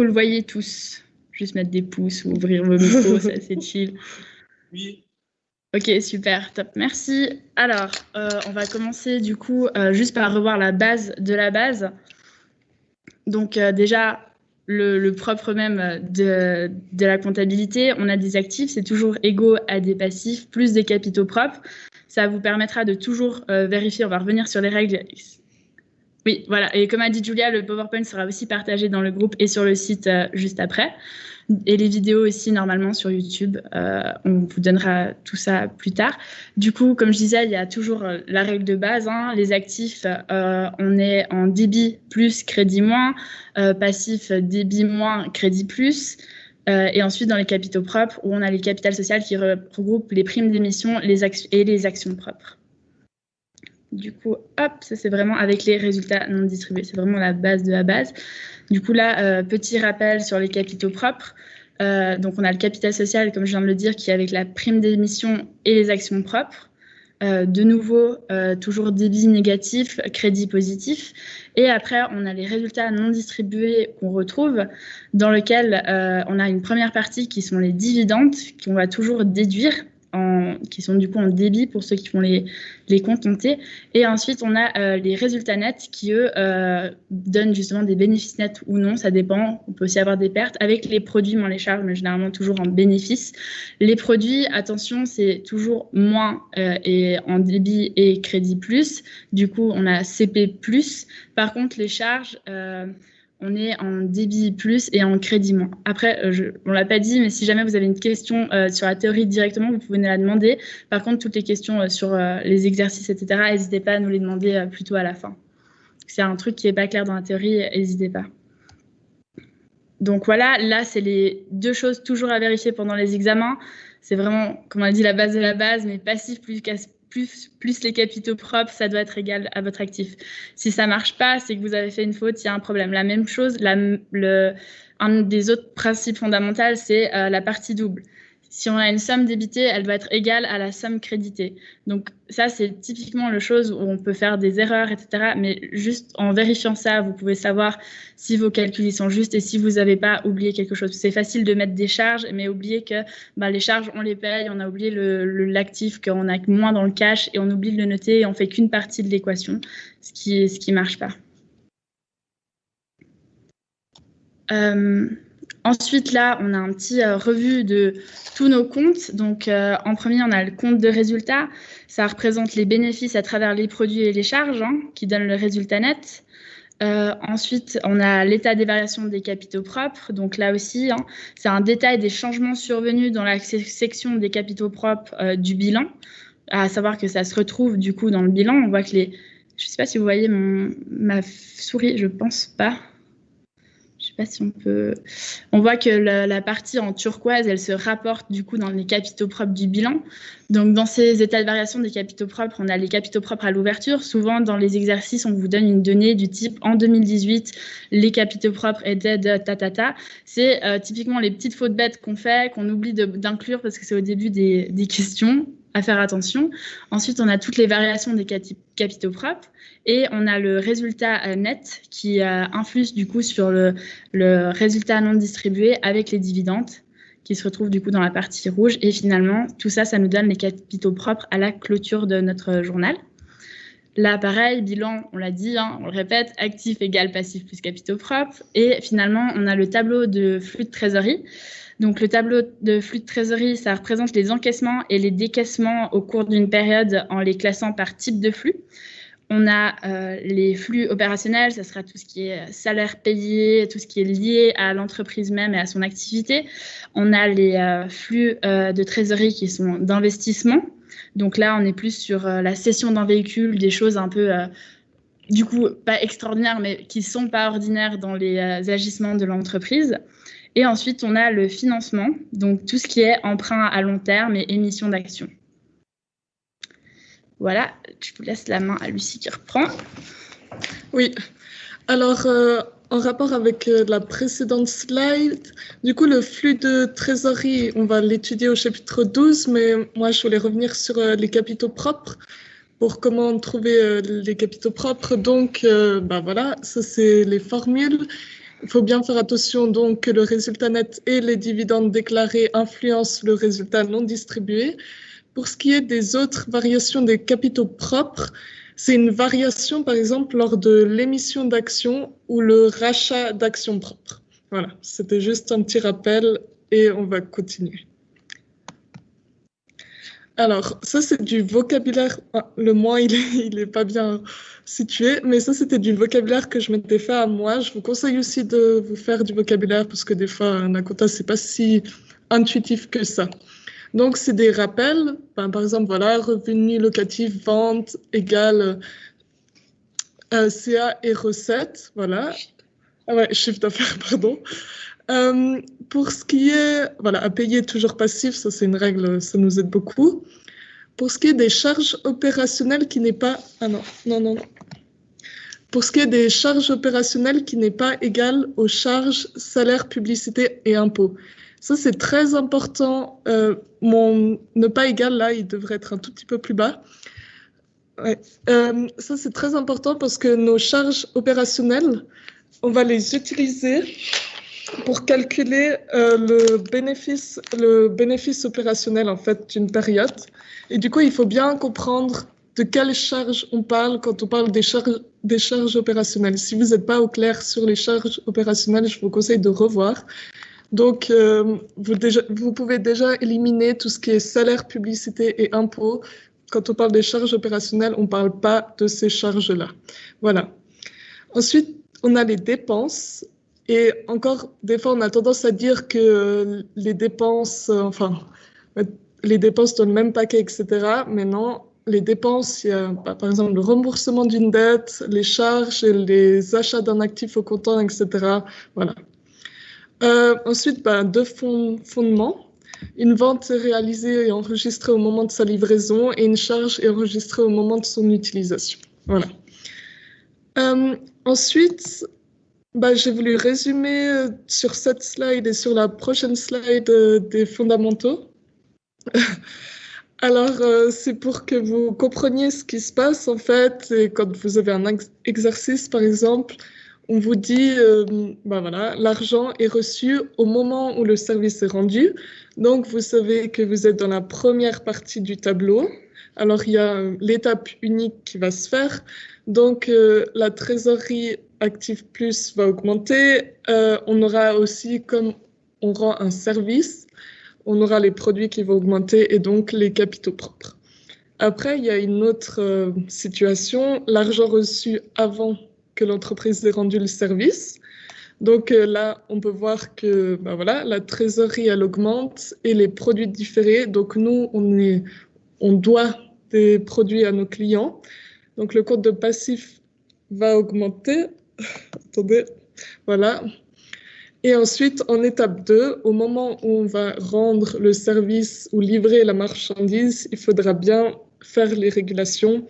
le voyez tous? Juste mettre des pouces ou ouvrir vos micros, c'est assez chill. Oui. Ok, super, top, merci. Alors, on va commencer du coup juste par revoir la base de la base. Donc déjà, le propre même de la comptabilité, on a des actifs, c'est toujours égaux à des passifs, plus des capitaux propres. Ça vous permettra de toujours vérifier, on va revenir sur les règles. Oui, voilà, et comme a dit Julia, le PowerPoint sera aussi partagé dans le groupe et sur le site juste après. Et les vidéos aussi, normalement, sur YouTube. On vous donnera tout ça plus tard. Du coup, comme je disais, il y a toujours la règle de base. Hein. Les actifs, on est en débit plus, crédit moins. Passif, débit moins, crédit plus. Et ensuite, dans les capitaux propres, où on a les capitales sociales qui regroupent les primes d'émission et les actions propres. Du coup, hop, ça c'est vraiment avec les résultats non distribués. C'est vraiment la base de la base. Du coup, là, petit rappel sur les capitaux propres. Donc, on a le capital social, comme je viens de le dire, qui est avec la prime d'émission et les actions propres. De nouveau, toujours débit négatif, crédit positif. Et après, on a les résultats non distribués qu'on retrouve, dans lequel on a une première partie qui sont les dividendes, qu'on va toujours déduire, qui sont du coup en débit pour ceux qui font les comptes montés. Et ensuite, on a les résultats nets qui, eux, donnent justement des bénéfices nets ou non, ça dépend. On peut aussi avoir des pertes avec les produits moins les charges, mais généralement toujours en bénéfice. Les produits, attention, c'est toujours moins et en débit et crédit plus. Du coup, on a CP plus. Par contre, les charges... on est en débit plus et en crédit moins. Après, on ne l'a pas dit, mais si jamais vous avez une question sur la théorie directement, vous pouvez nous la demander. Par contre, toutes les questions sur les exercices, etc., n'hésitez pas à nous les demander plutôt à la fin. C'est un truc qui n'est pas clair dans la théorie, n'hésitez pas. Donc voilà, là, c'est les deux choses toujours à vérifier pendant les examens. C'est vraiment, comme on a dit, la base de la base, mais passif plus les capitaux propres, ça doit être égal à votre actif. Si ça ne marche pas, c'est que vous avez fait une faute, il y a un problème. La même chose, un des autres principes fondamentaux, c'est la partie double. Si on a une somme débitée, elle doit être égale à la somme créditée. Donc ça, c'est typiquement le chose où on peut faire des erreurs, etc. Mais juste en vérifiant ça, vous pouvez savoir si vos calculs sont justes et si vous n'avez pas oublié quelque chose. C'est facile de mettre des charges, mais oublier que les charges, on les paye, on a oublié l'actif, qu'on a moins dans le cash et on oublie de le noter et on fait qu'une partie de l'équation, ce qui marche pas. Ensuite, là, on a un petit revue de tous nos comptes. Donc, en premier, on a le compte de résultat. Ça représente les bénéfices à travers les produits et les charges qui donnent le résultat net. Ensuite, on a l'état des variations des capitaux propres. Donc là aussi, c'est un détail des changements survenus dans la section des capitaux propres du bilan. À savoir que ça se retrouve du coup dans le bilan. On voit que je ne sais pas si vous voyez ma souris, je pense pas. Je sais pas si on peut... On voit que la partie en turquoise, elle se rapporte du coup dans les capitaux propres du bilan. Donc, dans ces états de variation des capitaux propres, on a les capitaux propres à l'ouverture. Souvent, dans les exercices, on vous donne une donnée du type en 2018, les capitaux propres étaient de ta. C'est typiquement les petites fautes bêtes qu'on fait, qu'on oublie d'inclure parce que c'est au début des questions. À faire attention. Ensuite, on a toutes les variations des capitaux propres et on a le résultat net qui influe du coup sur le résultat non distribué avec les dividendes qui se retrouvent du coup dans la partie rouge. Et finalement, tout ça, ça nous donne les capitaux propres à la clôture de notre journal. Là, pareil, bilan, on l'a dit, on le répète, actif égale passif plus capitaux propres. Et finalement, on a le tableau de flux de trésorerie. Donc, le tableau de flux de trésorerie, ça représente les encaissements et les décaissements au cours d'une période en les classant par type de flux. On a les flux opérationnels, ça sera tout ce qui est salaire payé, tout ce qui est lié à l'entreprise même et à son activité. On a les flux de trésorerie qui sont d'investissement. Donc là, on est plus sur la cession d'un véhicule, des choses un peu... du coup, pas extraordinaires, mais qui ne sont pas ordinaires dans les agissements de l'entreprise. Et ensuite, on a le financement, donc tout ce qui est emprunt à long terme et émission d'actions. Voilà, je vous laisse la main à Lucie qui reprend. Oui, alors en rapport avec la précédente slide, du coup le flux de trésorerie, on va l'étudier au chapitre 12, mais moi je voulais revenir sur les capitaux propres pour comment trouver les capitaux propres. Donc voilà, ça c'est les formules. Il faut bien faire attention donc que le résultat net et les dividendes déclarés influencent le résultat non distribué. Pour ce qui est des autres variations des capitaux propres, c'est une variation, par exemple, lors de l'émission d'actions ou le rachat d'actions propres. Voilà, c'était juste un petit rappel et on va continuer. Alors, ça, c'est du vocabulaire. Le moins, il est pas bien situé, mais ça, c'était du vocabulaire que je m'étais fait à moi. Je vous conseille aussi de vous faire du vocabulaire parce que des fois, un compta, c'est pas si intuitif que ça. Donc, c'est des rappels. Par exemple, voilà, revenu locatif, vente égale CA et recettes. Voilà. Ah ouais, chiffre d'affaires, pardon. Pour ce qui est, voilà, à payer toujours passif, ça c'est une règle, ça nous aide beaucoup. Pour ce qui est des charges opérationnelles qui n'est pas, ah non, non, non, non. Pour ce qui est des charges opérationnelles qui n'est pas égal aux charges salaires, publicité et impôts. Ça c'est très important. Mon ne pas égal là, il devrait être un tout petit peu plus bas. Ouais. Ça c'est très important parce que nos charges opérationnelles, on va les utiliser pour calculer le bénéfice opérationnel en fait d'une période. Et du coup, il faut bien comprendre de quelles charges on parle quand on parle des charges opérationnelles. Si vous n'êtes pas au clair sur les charges opérationnelles, je vous conseille de revoir. Donc, vous pouvez déjà éliminer tout ce qui est salaire, publicité et impôts. Quand on parle des charges opérationnelles, on ne parle pas de ces charges-là. Voilà. Ensuite, on a les dépenses. Et encore, des fois, on a tendance à dire que les dépenses, les dépenses dans le même paquet, etc. Mais non, les dépenses, il y a par exemple le remboursement d'une dette, les charges, les achats d'un actif au comptant, etc. Voilà. Ensuite, deux fondements. Une vente est réalisée et enregistrée au moment de sa livraison et une charge est enregistrée au moment de son utilisation. Voilà. Ensuite, j'ai voulu résumer sur cette slide et sur la prochaine slide des fondamentaux. Alors, c'est pour que vous compreniez ce qui se passe en fait. Et quand vous avez un exercice, par exemple, on vous dit, voilà, l'argent est reçu au moment où le service est rendu. Donc, vous savez que vous êtes dans la première partie du tableau. Alors, il y a l'étape unique qui va se faire. Donc, la trésorerie active plus va augmenter. On aura aussi, comme on rend un service, on aura les produits qui vont augmenter et donc les capitaux propres. Après, il y a une autre situation, l'argent reçu avant que l'entreprise ait rendu le service. Donc là, on peut voir que voilà, la trésorerie, elle augmente et les produits différés. Donc nous, on doit des produits à nos clients. Donc le compte de passif va augmenter. Attendez, voilà. Et ensuite, en étape 2, au moment où on va rendre le service ou livrer la marchandise, il faudra bien faire les régulations.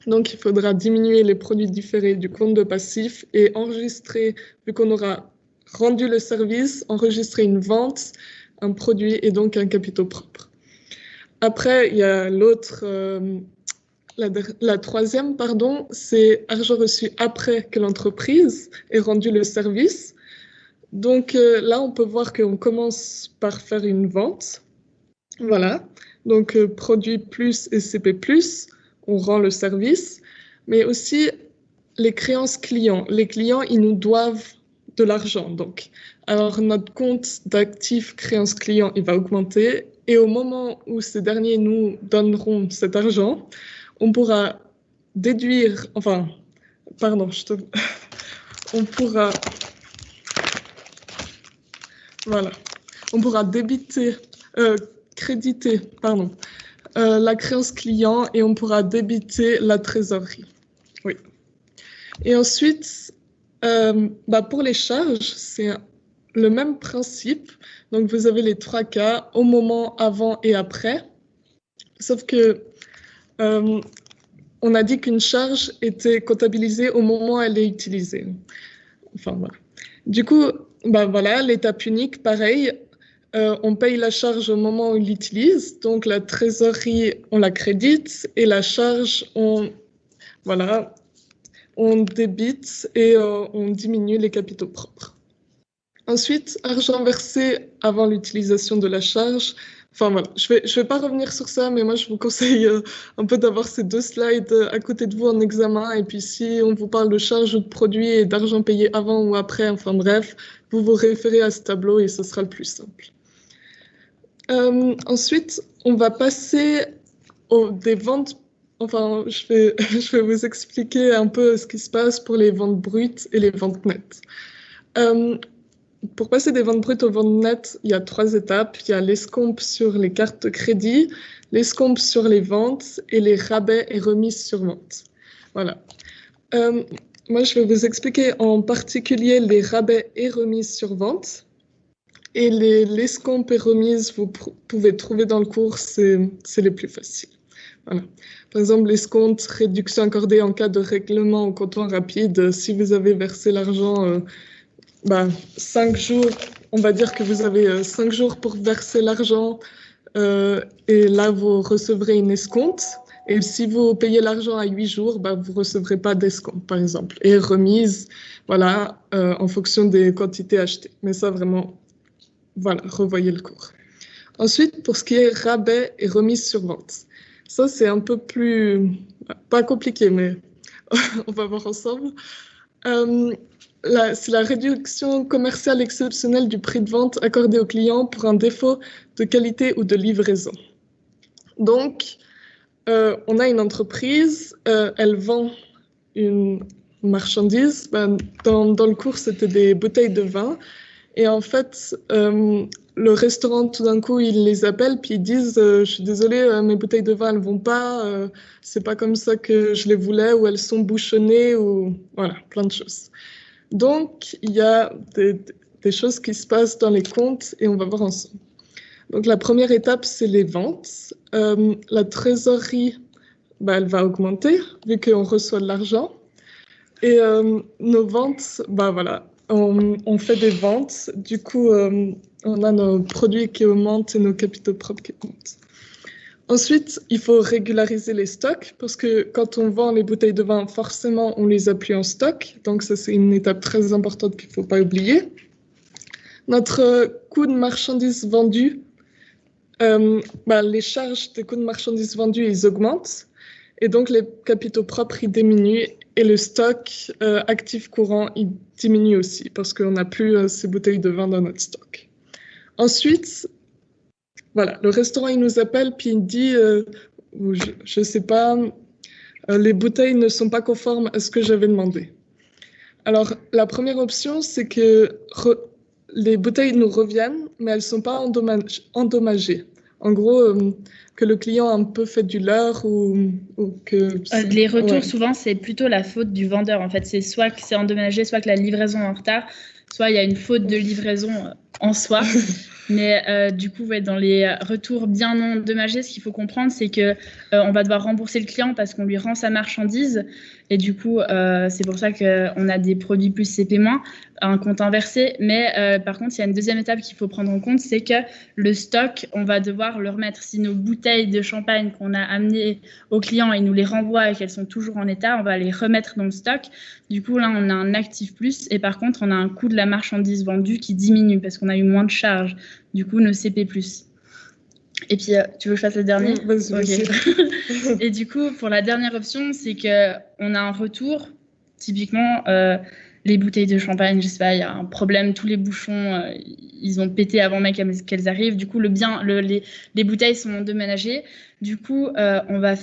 Donc, il faudra diminuer les produits différés du compte de passif et enregistrer, vu qu'on aura rendu le service, enregistrer une vente, un produit et donc un capitaux propre. Après, il y a l'autre, la troisième, c'est argent reçu après que l'entreprise ait rendu le service. Donc là, on peut voir qu'on commence par faire une vente. Voilà. Donc, produit plus et CP plus, on rend le service. Mais aussi, les créances clients. Les clients, ils nous doivent de l'argent. Donc, alors, notre compte d'actifs créances clients, il va augmenter. Et au moment où ces derniers nous donneront cet argent, on pourra déduire, on pourra... Voilà. On pourra créditer la créance client et on pourra débiter la trésorerie. Oui. Et ensuite, pour les charges, c'est le même principe. Donc, vous avez les 3 cas, au moment, avant et après. Sauf que on a dit qu'une charge était comptabilisée au moment où elle est utilisée. Enfin, voilà. Du coup, voilà, l'étape unique, pareil, on paye la charge au moment où on l'utilise, donc la trésorerie, on la crédite, et la charge, on débite et on diminue les capitaux propres. Ensuite, argent versé avant l'utilisation de la charge. Enfin voilà, je vais pas revenir sur ça, mais moi je vous conseille un peu d'avoir ces 2 slides à côté de vous en examen. Et puis si on vous parle de charge ou de produit et d'argent payé avant ou après, enfin bref, vous vous référez à ce tableau et ce sera le plus simple. Ensuite, on va passer des ventes. Enfin, je vais vous expliquer un peu ce qui se passe pour les ventes brutes et les ventes nettes. Pour passer des ventes brutes aux ventes nettes, il y a 3 étapes. Il y a l'escompte sur les cartes de crédit, l'escompte sur les ventes et les rabais et remises sur vente. Voilà. Moi, je vais vous expliquer en particulier les rabais et remises sur vente. Et l'escompte et remises, vous pouvez trouver dans le cours, c'est les plus faciles. Voilà. Par exemple, l'escompte, réduction accordée en cas de règlement au comptoir rapide. Si vous avez versé l'argent 5 jours, on va dire que vous avez 5 jours pour verser l'argent et là, vous recevrez une escompte. Et si vous payez l'argent à 8 jours, vous ne recevrez pas d'escompte, par exemple. Et remise, voilà, en fonction des quantités achetées. Mais ça, vraiment, voilà, revoyez le cours. Ensuite, pour ce qui est rabais et remise sur vente. Ça, c'est un peu plus, pas compliqué, mais on va voir ensemble. C'est la réduction commerciale exceptionnelle du prix de vente accordé au client pour un défaut de qualité ou de livraison. Donc, on a une entreprise, elle vend une marchandise. Dans le cours, c'était des bouteilles de vin. Et en fait, le restaurant, tout d'un coup, ils les appellent, puis ils disent je suis désolée, mes bouteilles de vin, elles vont pas, c'est pas comme ça que je les voulais, ou elles sont bouchonnées, ou voilà, plein de choses. Donc, il y a des choses qui se passent dans les comptes et on va voir ensemble. Donc, la première étape, c'est les ventes. La trésorerie, elle va augmenter vu qu'on reçoit de l'argent. Et nos ventes, voilà, on fait des ventes. Du coup, on a nos produits qui augmentent et nos capitaux propres qui augmentent. Ensuite, il faut régulariser les stocks parce que quand on vend les bouteilles de vin, forcément, on les a plus en stock. Donc, ça, c'est une étape très importante qu'il ne faut pas oublier. Notre coût de marchandises vendues, les charges des coûts de marchandises vendues, ils augmentent. Et donc, les capitaux propres, ils diminuent. Et le stock actif courant, il diminue aussi parce qu'on n'a plus ces bouteilles de vin dans notre stock. Ensuite, voilà, le restaurant, il nous appelle, puis il dit, je ne sais pas, les bouteilles ne sont pas conformes à ce que j'avais demandé. Alors, la première option, c'est que les bouteilles nous reviennent, mais elles ne sont pas endommagées. En gros, que le client a un peu fait du leurre ou que... Les retours, souvent, c'est plutôt la faute du vendeur. En fait, c'est soit que c'est endommagé, soit que la livraison est en retard, soit il y a une faute de livraison en soi. Mais du coup, dans les retours bien non endommagés, ce qu'il faut comprendre, c'est qu'on va devoir rembourser le client parce qu'on lui rend sa marchandise. Et du coup, c'est pour ça qu'on a des produits plus CP-, un compte inversé. Mais par contre, il y a une deuxième étape qu'il faut prendre en compte, c'est que le stock, on va devoir le remettre. Si nos bouteilles de champagne qu'on a amenées au client, il nous les renvoie et qu'elles sont toujours en état, on va les remettre dans le stock. Du coup, là, on a un actif plus. Et par contre, on a un coût de la marchandise vendue qui diminue parce qu'on a eu moins de charges. Du coup, nos CP+. Et puis, tu veux que je fasse le dernier ? Vas-y. Okay. Et du coup, pour la dernière option, c'est qu'on a un retour. Typiquement, les bouteilles de champagne, je sais pas, il y a un problème, tous les bouchons, ils ont pété avant même qu'elles arrivent. Du coup, les bouteilles sont endommagées. Du coup, on va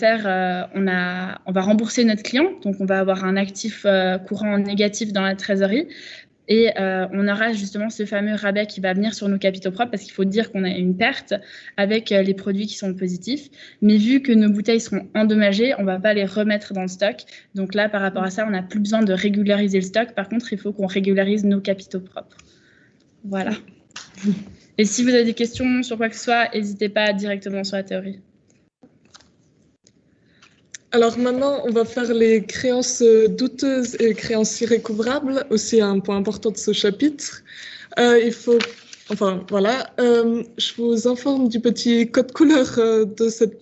rembourser notre client. Donc, on va avoir un actif courant négatif dans la trésorerie. Et on aura justement ce fameux rabais qui va venir sur nos capitaux propres parce qu'il faut dire qu'on a une perte avec les produits qui sont positifs. Mais vu que nos bouteilles seront endommagées, on ne va pas les remettre dans le stock. Donc là, par rapport à ça, on n'a plus besoin de régulariser le stock. Par contre, il faut qu'on régularise nos capitaux propres. Voilà. Et si vous avez des questions sur quoi que ce soit, n'hésitez pas directement sur la théorie. Alors maintenant, on va faire les créances douteuses et les créances irrécouvrables, aussi un point important de ce chapitre. Je vous informe du petit code couleur de cette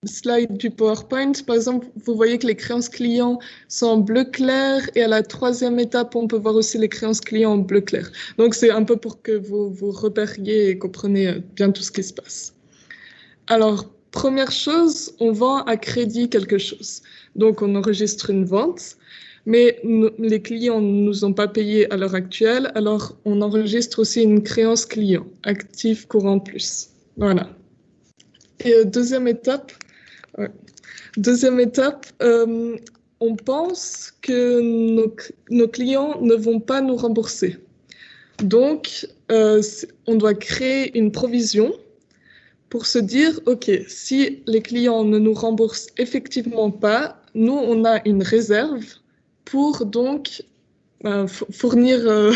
slide du PowerPoint, par exemple, vous voyez que les créances clients sont en bleu clair et à la troisième étape, on peut voir aussi les créances clients en bleu clair. Donc, c'est un peu pour que vous repériez et compreniez bien tout ce qui se passe. Alors, première chose, on vend à crédit quelque chose. Donc, on enregistre une vente, mais les clients ne nous ont pas payé à l'heure actuelle, alors on enregistre aussi une créance client, actif courant plus. Voilà. Et deuxième étape, on pense que nos clients ne vont pas nous rembourser. Donc, on doit créer une provision pour se dire, OK, si les clients ne nous remboursent effectivement pas, nous, on a une réserve pour donc fournir,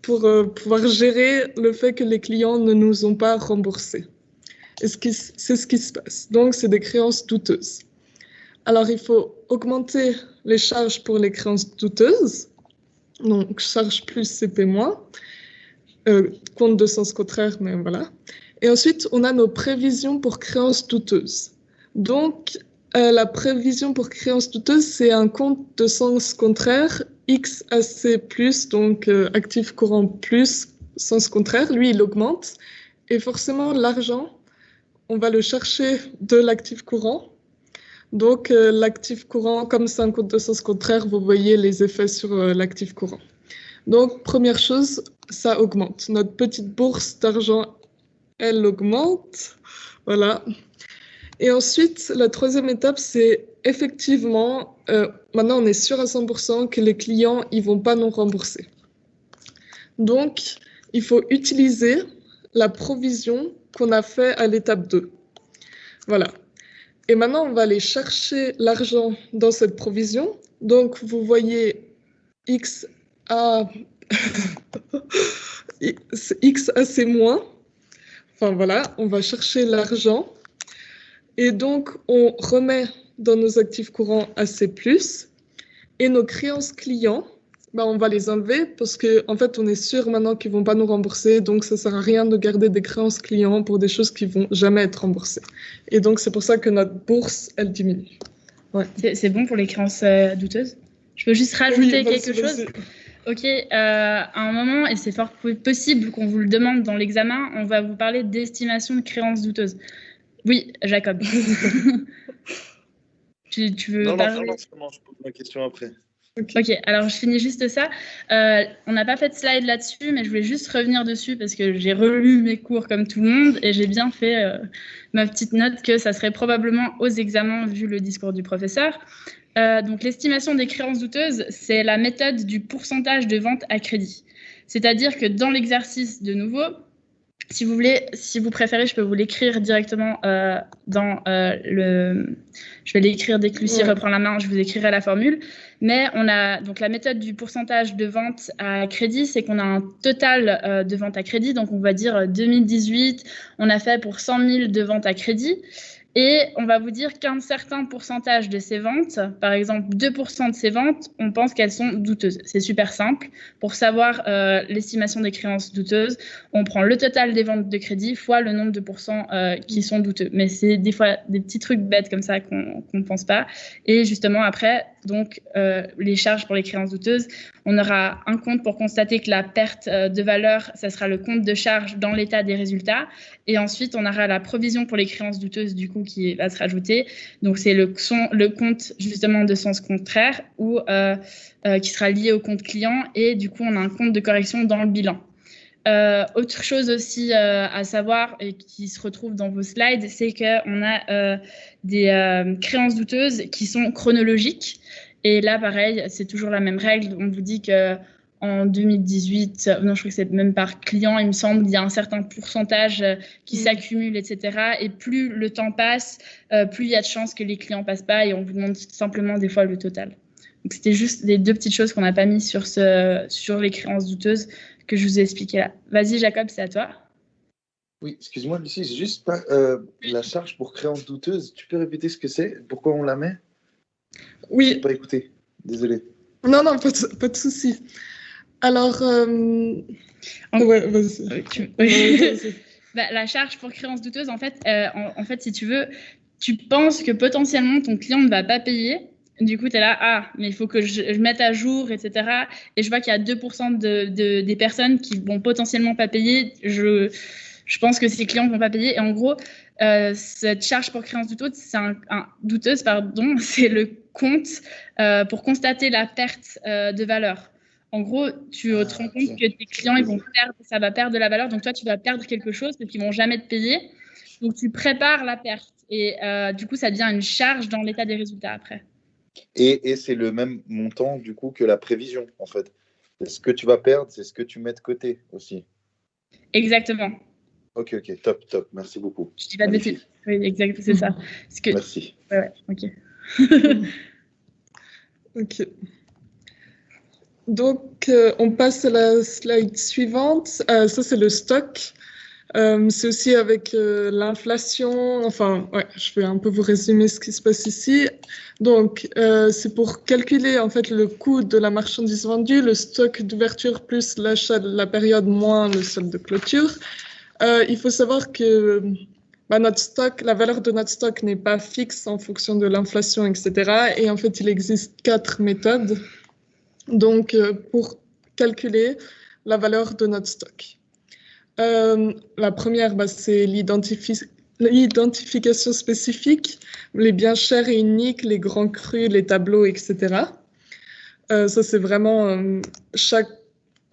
pour pouvoir gérer le fait que les clients ne nous ont pas remboursés. C'est ce qui se passe. Donc, c'est des créances douteuses. Alors, il faut augmenter les charges pour les créances douteuses. Donc, charge plus CP moins. Compte de sens contraire, mais voilà. Et ensuite, on a nos prévisions pour créances douteuses. Donc, la prévision pour créances douteuses, c'est un compte de sens contraire, XAC+, donc actif courant plus, sens contraire. Lui, il augmente. Et forcément, l'argent, on va le chercher de l'actif courant. Donc, l'actif courant, comme c'est un compte de sens contraire, vous voyez les effets sur l'actif courant. Donc, première chose, ça augmente. Notre petite bourse d'argent, elle augmente. Voilà. Et ensuite, la troisième étape, c'est effectivement, maintenant on est sûr à 100% que les clients, ils vont pas nous rembourser. Donc, il faut utiliser la provision qu'on a fait à l'étape 2. Voilà. Et maintenant, on va aller chercher l'argent dans cette provision. Donc, vous voyez X à XAC moins. Enfin voilà, on va chercher l'argent. Et donc, on remet dans nos actifs courants AC+. Et nos créances clients, on va les enlever parce qu'en fait, on est sûr maintenant qu'ils ne vont pas nous rembourser. Donc, ça ne sert à rien de garder des créances clients pour des choses qui ne vont jamais être remboursées. Et donc, c'est pour ça que notre bourse, elle diminue. Ouais. C'est bon pour les créances douteuses? Je peux juste rajouter quelque chose? Ok, à un moment, et c'est fort possible qu'on vous le demande dans l'examen, on va vous parler d'estimation de créances douteuses. Oui, Jacob. tu veux parler? Non, je pose ma question après. Ok, alors je finis juste ça. On n'a pas fait de slide là-dessus, mais je voulais juste revenir dessus parce que j'ai relu mes cours comme tout le monde et j'ai bien fait ma petite note que ça serait probablement aux examens vu le discours du professeur. Donc l'estimation des créances douteuses, c'est la méthode du pourcentage de vente à crédit. C'est-à-dire que dans l'exercice de nouveau, si vous voulez, si vous préférez, je peux vous l'écrire directement dans le... Je vais l'écrire dès que Lucie reprend la main, je vous écrirai la formule. Mais on a donc la méthode du pourcentage de vente à crédit, c'est qu'on a un total de vente à crédit. Donc on va dire 2018, on a fait pour 100 000 de vente à crédit. Et on va vous dire qu'un certain pourcentage de ces ventes, par exemple 2% de ces ventes, on pense qu'elles sont douteuses. C'est super simple. Pour savoir l'estimation des créances douteuses, on prend le total des ventes de crédit fois le nombre de pourcents qui sont douteux. Mais c'est des fois des petits trucs bêtes comme ça qu'on ne pense pas. Et justement, après, donc, les charges pour les créances douteuses, on aura un compte pour constater que la perte de valeur, ça sera le compte de charge dans l'état des résultats. Et ensuite, on aura la provision pour les créances douteuses, du coup, qui va se rajouter. Donc, c'est le compte, justement, de sens contraire ou qui sera lié au compte client. Et du coup, on a un compte de correction dans le bilan. Autre chose aussi à savoir et qui se retrouve dans vos slides, c'est qu'on a des créances douteuses qui sont chronologiques. Et là, pareil, c'est toujours la même règle. On vous dit qu'en 2018, non, je crois que c'est même par client, il me semble, il y a un certain pourcentage qui s'accumule, etc. Et plus le temps passe, plus il y a de chances que les clients passent pas et on vous demande simplement des fois le total. Donc, c'était juste les deux petites choses qu'on n'a pas mis sur les créances douteuses que je vous ai expliqué là. Vas-y, Jacob, c'est à toi. Oui, excuse-moi, Lucie, j'ai juste pas la charge pour créance douteuse. Tu peux répéter ce que c'est? Pourquoi on la met? Oui. Je n'ai pas écouté. Désolé. Non, pas de souci. Alors, ouais, vas-y. La charge pour créance douteuse, en fait, si tu veux, tu penses que potentiellement ton client ne va pas payer. Du coup, tu es là, mais il faut que je mette à jour, etc. Et je vois qu'il y a 2% des personnes qui vont potentiellement pas payer. Je pense que ces clients ne vont pas payer. Et en gros, cette charge pour créance douteuse, c'est le compte pour constater la perte de valeur. En gros, tu te rends compte que tes clients, ça va perdre de la valeur. Donc, toi, tu vas perdre quelque chose parce qu'ils ne vont jamais te payer. Donc, tu prépares la perte. Et du coup, ça devient une charge dans l'état des résultats après. Et c'est le même montant, du coup, que la prévision, en fait. C'est ce que tu vas perdre, c'est ce que tu mets de côté aussi. Exactement. Ok, top. Merci beaucoup. Je dis pas de bêtises. Oui, exact, c'est ça. Merci. Ouais, ok. Ok. Donc, on passe à la slide suivante. Ça, c'est le stock. C'est aussi avec l'inflation. Enfin, ouais, je vais un peu vous résumer ce qui se passe ici. Donc, c'est pour calculer en fait le coût de la marchandise vendue, le stock d'ouverture plus l'achat de la période moins le solde de clôture. Il faut savoir que notre stock, la valeur de notre stock n'est pas fixe en fonction de l'inflation, etc. Et en fait, il existe 4 méthodes. Donc, pour calculer la valeur de notre stock. La première, c'est l'identification spécifique, les biens chers et uniques, les grands crus, les tableaux, etc. Ça, c'est vraiment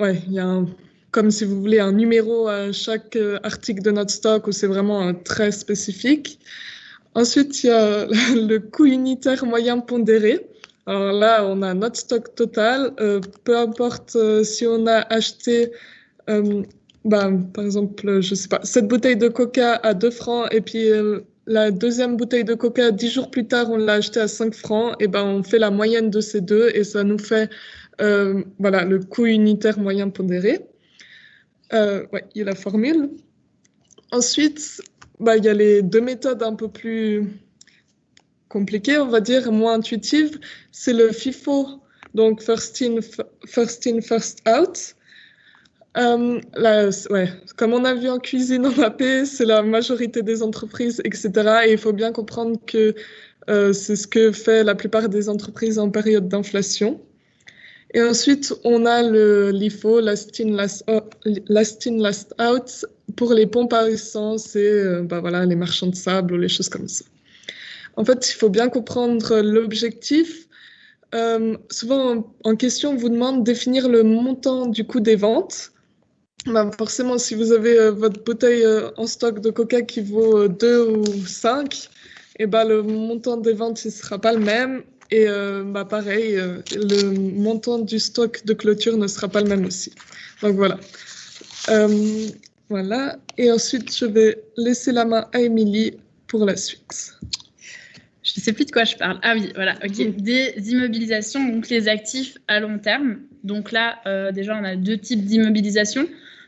il y a comme si vous voulez un numéro à chaque article de notre stock où c'est vraiment très spécifique. Ensuite, il y a le coût unitaire moyen pondéré. Alors là, on a notre stock total. Peu importe si on a acheté, par exemple, je sais pas, cette bouteille de coca à 2 francs et puis la deuxième bouteille de coca, 10 jours plus tard, on l'a achetée à 5 francs. Et on fait la moyenne de ces deux et ça nous fait le coût unitaire moyen pondéré. Il y a la formule. Ensuite, il y a les deux méthodes un peu plus compliquées, on va dire, moins intuitives. C'est le FIFO, donc first in, first out. Comme on a vu en cuisine en AP, c'est la majorité des entreprises, etc. Et il faut bien comprendre que c'est ce que fait la plupart des entreprises en période d'inflation. Et ensuite, on a le LIFO, last in, last out, pour les pompes à essence et les marchands de sable ou les choses comme ça. En fait, il faut bien comprendre l'objectif. Souvent, en question, on vous demande de définir le montant du coût des ventes. Forcément, si vous avez votre bouteille en stock de coca qui vaut 2 ou 5, le montant des ventes ne sera pas le même. Et pareil, le montant du stock de clôture ne sera pas le même aussi. Donc voilà. Voilà. Et ensuite, je vais laisser la main à Émilie pour la suite. Je ne sais plus de quoi je parle. Ah oui, voilà. Okay. Des immobilisations, donc les actifs à long terme. Donc là, déjà, on a 2 types d'immobilisation.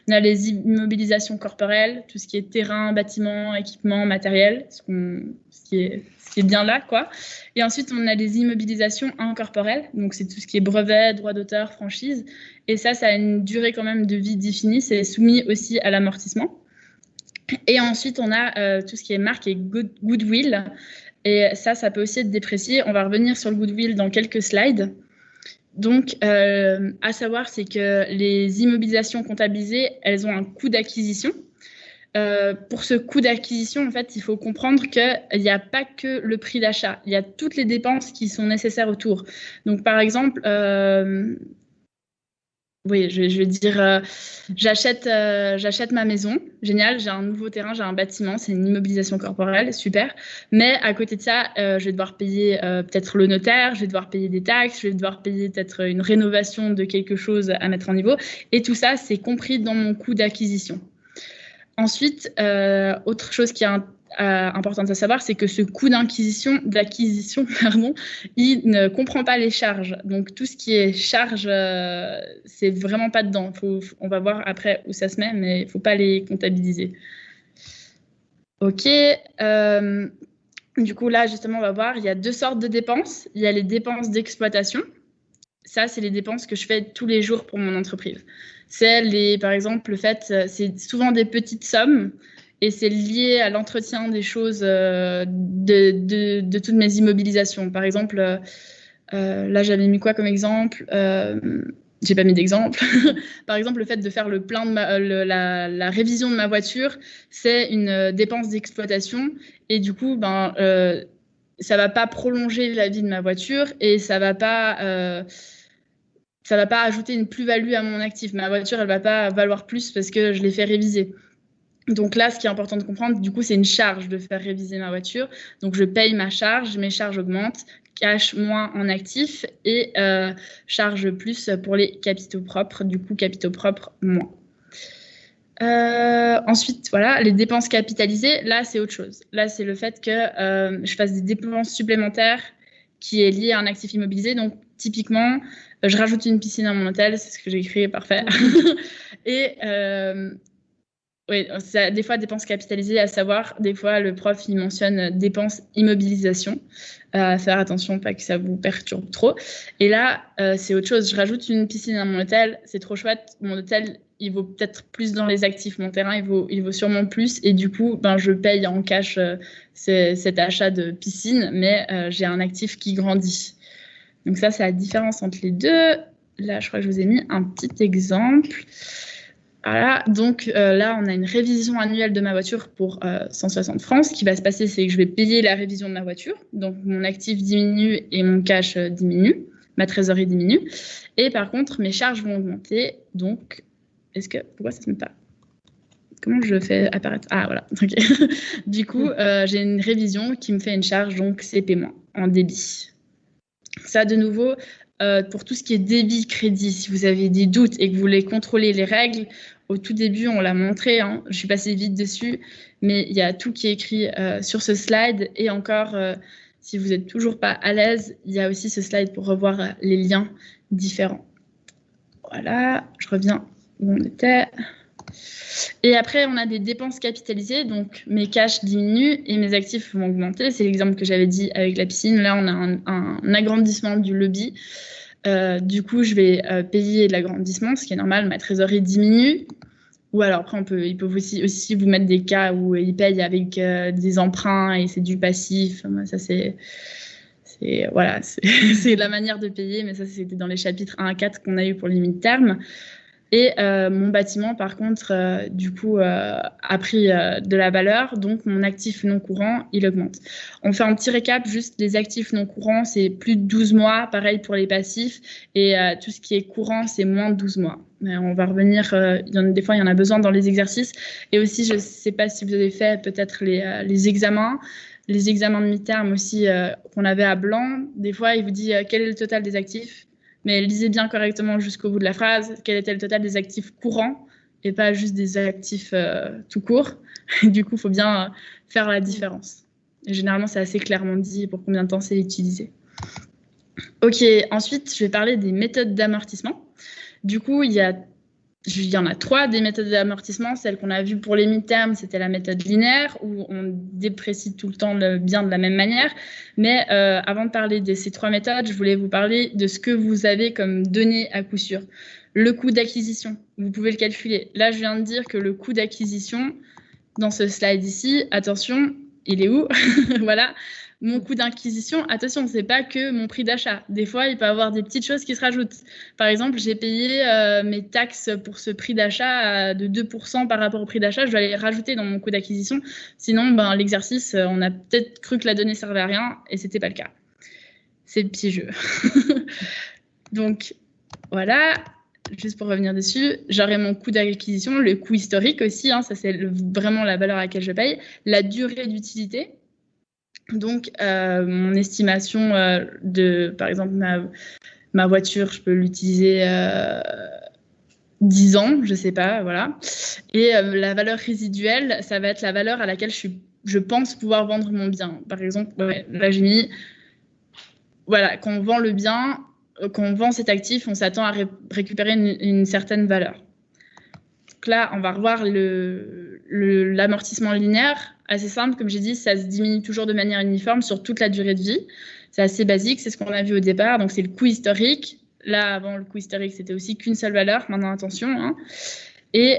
On a les immobilisations corporelles, tout ce qui est terrain, bâtiment, équipement, matériel, ce qui est bien là, quoi. Et ensuite, on a les immobilisations incorporelles, donc c'est tout ce qui est brevet, droit d'auteur, franchise. Et ça a une durée quand même de vie définie, c'est soumis aussi à l'amortissement. Et ensuite, on a tout ce qui est marque et goodwill. Et ça peut aussi être déprécié. On va revenir sur le goodwill dans quelques slides. Donc, à savoir, c'est que les immobilisations comptabilisées, elles ont un coût d'acquisition. Pour ce coût d'acquisition, en fait, il faut comprendre qu'il n'y a pas que le prix d'achat. Il y a toutes les dépenses qui sont nécessaires autour. Donc, par exemple, je vais dire, j'achète ma maison, génial, j'ai un nouveau terrain, j'ai un bâtiment, c'est une immobilisation corporelle, super. Mais à côté de ça, je vais devoir payer peut-être le notaire, je vais devoir payer des taxes, je vais devoir payer peut-être une rénovation de quelque chose à mettre en niveau. Et tout ça, c'est compris dans mon coût d'acquisition. Ensuite, autre chose qui est importante à savoir, c'est que ce coût d'acquisition, il ne comprend pas les charges. Donc, tout ce qui est charge, c'est vraiment pas dedans. On va voir après où ça se met, mais il ne faut pas les comptabiliser. OK. Du coup, là, justement, on va voir, il y a 2 sortes de dépenses. Il y a les dépenses d'exploitation. Ça, c'est les dépenses que je fais tous les jours pour mon entreprise. Par exemple, le fait, c'est souvent des petites sommes. et c'est lié à l'entretien des choses de toutes mes immobilisations. Par exemple, là, j'avais mis quoi comme exemple? J'ai pas mis d'exemple. Par exemple, le fait de faire le plein de la révision de ma voiture, c'est une dépense d'exploitation et du coup, ça va pas prolonger la vie de ma voiture et ça va pas ajouter une plus-value à mon actif. Ma voiture, elle va pas valoir plus parce que je l'ai fait réviser. Donc là, ce qui est important de comprendre, du coup, c'est une charge de faire réviser ma voiture. Donc je paye ma charge, mes charges augmentent, cash moins en actifs et charge plus pour les capitaux propres. Du coup, capitaux propres moins. Ensuite, voilà, les dépenses capitalisées, là, c'est autre chose. Là, c'est le fait que je fasse des dépenses supplémentaires qui est lié à un actif immobilisé. Donc, typiquement, je rajoute une piscine à mon hôtel, c'est ce que j'ai écrit, parfait. Et oui, ça, des fois, dépenses capitalisées, à savoir, des fois, le prof, il mentionne dépenses immobilisation. Faire attention, pas que ça vous perturbe trop. Et là, c'est autre chose. Je rajoute une piscine à mon hôtel, c'est trop chouette. Mon hôtel, il vaut peut-être plus dans les actifs. Mon terrain, il vaut sûrement plus. Et du coup, je paye en cash cet achat de piscine, mais j'ai un actif qui grandit. Donc ça, c'est la différence entre les deux. Là, je crois que je vous ai mis un petit exemple. Voilà, donc là, on a une révision annuelle de ma voiture pour 160 francs. Ce qui va se passer, c'est que je vais payer la révision de ma voiture. Donc, mon actif diminue et mon cash diminue. Ma trésorerie diminue. Et par contre, mes charges vont augmenter. Donc, pourquoi ça ne se met pas? Comment je fais apparaître? Ah, voilà. Okay. Du coup, j'ai une révision qui me fait une charge, donc CP- en débit. Ça, de nouveau, pour tout ce qui est débit, crédit, si vous avez des doutes et que vous voulez contrôler les règles, au tout début, on l'a montré, hein, je suis passée vite dessus, mais il y a tout qui est écrit sur ce slide. Et encore, si vous n'êtes toujours pas à l'aise, il y a aussi ce slide pour revoir les liens différents. Voilà, je reviens où on était. Et après, on a des dépenses capitalisées, donc mes cash diminuent et mes actifs vont augmenter. C'est l'exemple que j'avais dit avec la piscine. Là, on a un agrandissement du lobby. Du coup, je vais payer l'agrandissement, ce qui est normal. Ma trésorerie diminue. Ou alors, après, ils peuvent aussi vous mettre des cas où ils payent avec des emprunts et c'est du passif. Ça, c'est la manière de payer, mais ça, c'était dans les chapitres 1 à 4 qu'on a eu pour les mid-term. Et mon bâtiment, par contre, du coup, a pris de la valeur. Donc, mon actif non courant, il augmente. On fait un petit récap. Juste les actifs non courants, c'est plus de 12 mois. Pareil pour les passifs. Et tout ce qui est courant, c'est moins de 12 mois. Mais on va revenir. Des fois, il y en a besoin dans les exercices. Et aussi, je ne sais pas si vous avez fait peut-être les examens. Les examens de mi-terme aussi qu'on avait à blanc. Des fois, il vous dit quel est le total des actifs. Mais lisez bien correctement jusqu'au bout de la phrase, quel était le total des actifs courants et pas juste des actifs tout court. Du coup, il faut bien faire la différence. Et généralement, c'est assez clairement dit pour combien de temps c'est utilisé. Ok, ensuite, je vais parler des méthodes d'amortissement. Du coup, il y en a 3 des méthodes d'amortissement. Celle qu'on a vue pour les mi-termes, c'était la méthode linéaire, où on déprécie tout le temps le bien de la même manière. Mais avant de parler de ces 3 méthodes, je voulais vous parler de ce que vous avez comme données à coup sûr. Le coût d'acquisition, vous pouvez le calculer. Là, je viens de dire que le coût d'acquisition, dans ce slide ici, attention, il est où? Voilà. Mon coût d'acquisition, attention, c'est pas que mon prix d'achat. Des fois, il peut y avoir des petites choses qui se rajoutent. Par exemple, j'ai payé mes taxes pour ce prix d'achat de 2% par rapport au prix d'achat. Je dois les rajouter dans mon coût d'acquisition. Sinon, l'exercice, on a peut-être cru que la donnée servait à rien et c'était pas le cas. C'est piégeux. Donc, voilà. Juste pour revenir dessus, j'aurai mon coût d'acquisition, le coût historique aussi. Hein, ça, c'est vraiment la valeur à laquelle je paye. La durée d'utilité. Donc, mon estimation par exemple, ma voiture, je peux l'utiliser 10 ans, je ne sais pas, voilà. Et la valeur résiduelle, ça va être la valeur à laquelle je pense pouvoir vendre mon bien. Par exemple, là, j'ai mis, voilà, quand on vend le bien, quand on vend cet actif, on s'attend à récupérer une certaine valeur. Donc là, on va revoir l'amortissement linéaire. Assez simple, comme j'ai dit, ça se diminue toujours de manière uniforme sur toute la durée de vie. C'est assez basique, c'est ce qu'on a vu au départ. Donc, c'est le coût historique. Là, avant, le coût historique, c'était aussi qu'une seule valeur. Maintenant, attention. Hein. Et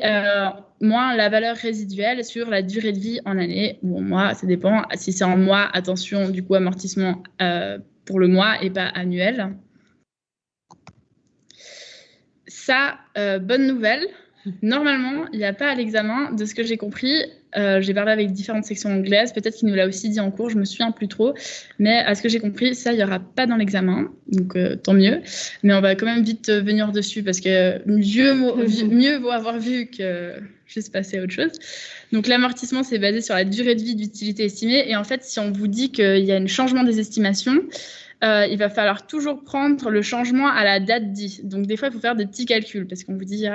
moins la valeur résiduelle sur la durée de vie en année ou en mois, ça dépend. Si c'est en mois, attention, du coup, amortissement pour le mois et pas annuel. Ça, bonne nouvelle. Normalement, il n'y a pas à l'examen, de ce que j'ai compris. J'ai parlé avec différentes sections anglaises. Peut-être qu'il nous l'a aussi dit en cours, je me souviens plus trop. Mais à ce que j'ai compris, ça, il n'y aura pas dans l'examen. Donc, tant mieux. Mais on va quand même vite venir dessus parce que mieux vaut avoir vu que juste passer à autre chose. Donc, l'amortissement, c'est basé sur la durée de vie d'utilité estimée. Et en fait, si on vous dit qu'il y a un changement des estimations, il va falloir toujours prendre le changement à la date dit. Donc, des fois, il faut faire des petits calculs parce qu'on vous dit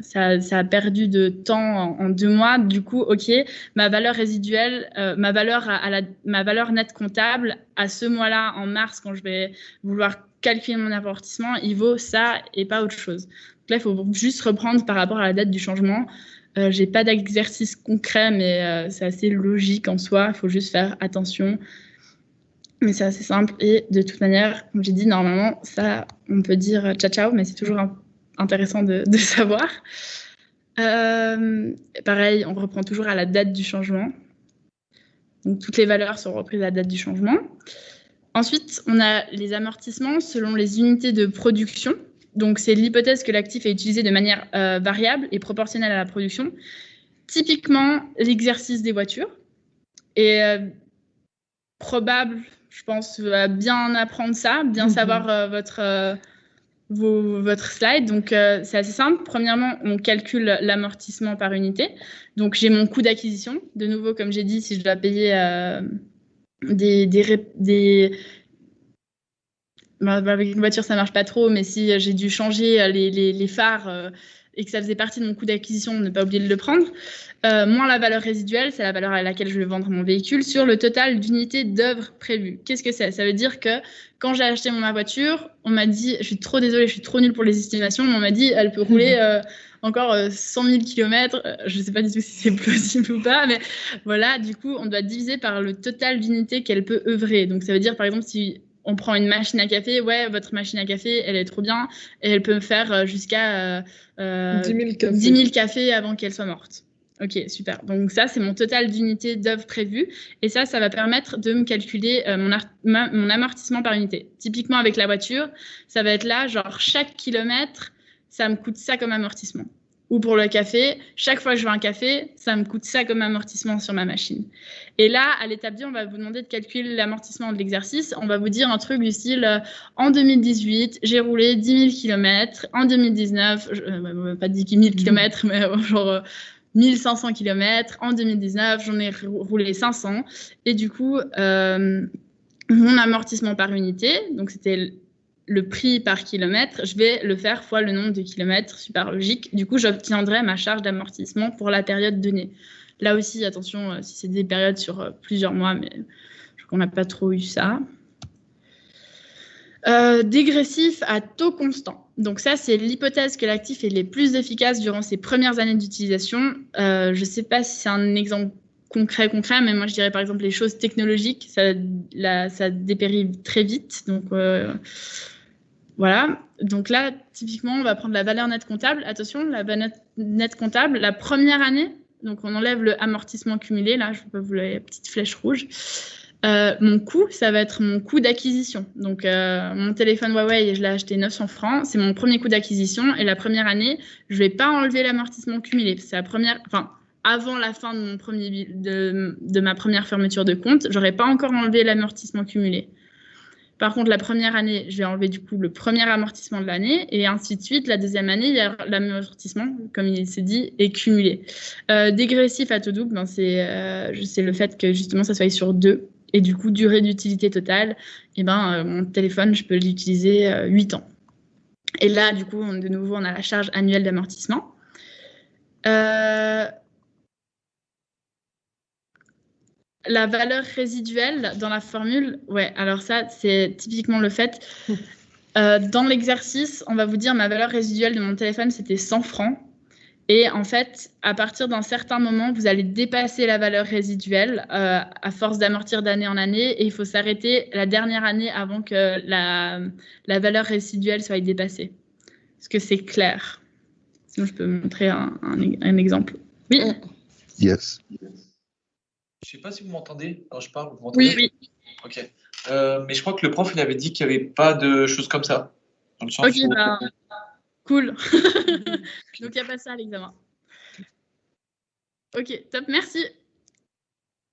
ça a perdu de temps en 2 mois. Du coup, OK, ma valeur résiduelle, ma valeur nette comptable à ce mois-là, en mars, quand je vais vouloir calculer mon amortissement, il vaut ça et pas autre chose. Donc là, il faut juste reprendre par rapport à la date du changement. J'ai pas d'exercice concret, mais c'est assez logique en soi. Il faut juste faire attention. Mais c'est assez simple et de toute manière, comme j'ai dit, normalement, ça, on peut dire ciao, mais c'est toujours intéressant de savoir. Pareil, on reprend toujours à la date du changement. Donc, toutes les valeurs sont reprises à la date du changement. Ensuite, on a les amortissements selon les unités de production. Donc, c'est l'hypothèse que l'actif est utilisé de manière variable et proportionnelle à la production. Typiquement, l'exercice des voitures. Et probable, je pense, bien apprendre ça, bien savoir votre slide. Donc, c'est assez simple. Premièrement, on calcule l'amortissement par unité. Donc, j'ai mon coût d'acquisition. De nouveau, comme j'ai dit, si je dois payer avec une voiture, ça ne marche pas trop, mais si j'ai dû changer les phares et que ça faisait partie de mon coût d'acquisition, ne pas oublier de le prendre. Moins la valeur résiduelle, c'est la valeur à laquelle je vais vendre mon véhicule, sur le total d'unités d'œuvre prévues. Qu'est-ce que c'est? Ça veue dire que quand j'ai acheté ma voiture, on m'a dit, je suis trop désolée, je suis trop nulle pour les estimations, mais on m'a dit, elle peut rouler encore 100 000 km. Je ne sais pas du tout si c'est plausible ou pas, mais voilà, du coup, on doit diviser par le total d'unités qu'elle peut œuvrer. Donc, ça veut dire, par exemple, si on prend une machine à café, ouais, votre machine à café, elle est trop bien, et elle peut me faire jusqu'à 10 000 cafés avant qu'elle soit morte. Ok, super. Donc ça, c'est mon total d'unités d'œuvre prévues. Et ça va permettre de me calculer mon amortissement par unité. Typiquement, avec la voiture, ça va être là, genre chaque kilomètre, ça me coûte ça comme amortissement. Ou pour le café, chaque fois que je veux un café, ça me coûte ça comme amortissement sur ma machine. Et là, à l'étape 10, on va vous demander de calculer l'amortissement de l'exercice. On va vous dire un truc du style en 2018, j'ai roulé 10 000 km. En 2019, pas 10 000 km, mais genre 1500 km. En 2019, j'en ai roulé 500. Et du coup, mon amortissement par unité, donc c'était le prix par kilomètre, je vais le faire fois le nombre de kilomètres, super logique. Du coup, j'obtiendrai ma charge d'amortissement pour la période donnée. Là aussi, attention, si c'est des périodes sur plusieurs mois, mais je crois qu'on n'a pas trop eu ça. Dégressif à taux constant. Donc ça, c'est l'hypothèse que l'actif est les plus efficaces durant ses premières années d'utilisation. Je ne sais pas si c'est un exemple concret, mais moi, je dirais par exemple les choses technologiques, ça dépérit très vite. Donc, voilà. Donc là, typiquement, on va prendre la valeur nette comptable. Attention, la valeur nette comptable, la première année, donc on enlève le amortissement cumulé. Là, je peux vous la petite flèche rouge. Mon coût, ça va être mon coût d'acquisition. Donc, mon téléphone Huawei, je l'ai acheté 900 francs. C'est mon premier coût d'acquisition. Et la première année, je ne vais pas enlever l'amortissement cumulé. C'est la première... Enfin, avant la fin de ma première fermeture de compte, je n'aurais pas encore enlevé l'amortissement cumulé. Par contre, la première année, je vais enlever du coup le premier amortissement de l'année et ainsi de suite. La deuxième année, il y a l'amortissement, comme il s'est dit, est cumulé. Dégressif à taux double, c'est le fait que justement, ça soit sur 2. Et du coup, durée d'utilité totale, mon téléphone, je peux l'utiliser 8 ans. Et là, du coup, de nouveau, on a la charge annuelle d'amortissement. La valeur résiduelle dans la formule, ouais, alors ça, c'est typiquement le fait. Dans l'exercice, on va vous dire ma valeur résiduelle de mon téléphone, c'était 100 francs. Et en fait, à partir d'un certain moment, vous allez dépasser la valeur résiduelle à force d'amortir d'année en année. Et il faut s'arrêter la dernière année avant que la valeur résiduelle soit dépassée. Est-ce que c'est clair? Sinon, je peux montrer un exemple. Oui. Yes. Je sais pas si vous m'entendez quand je parle. Vous m'entendez? Oui. Ok. Mais je crois que le prof, il avait dit qu'il n'y avait pas de choses comme ça. Dans le sens Ok, où- bah, cool. Donc, il n'y a pas ça à l'examen. Ok, top, merci.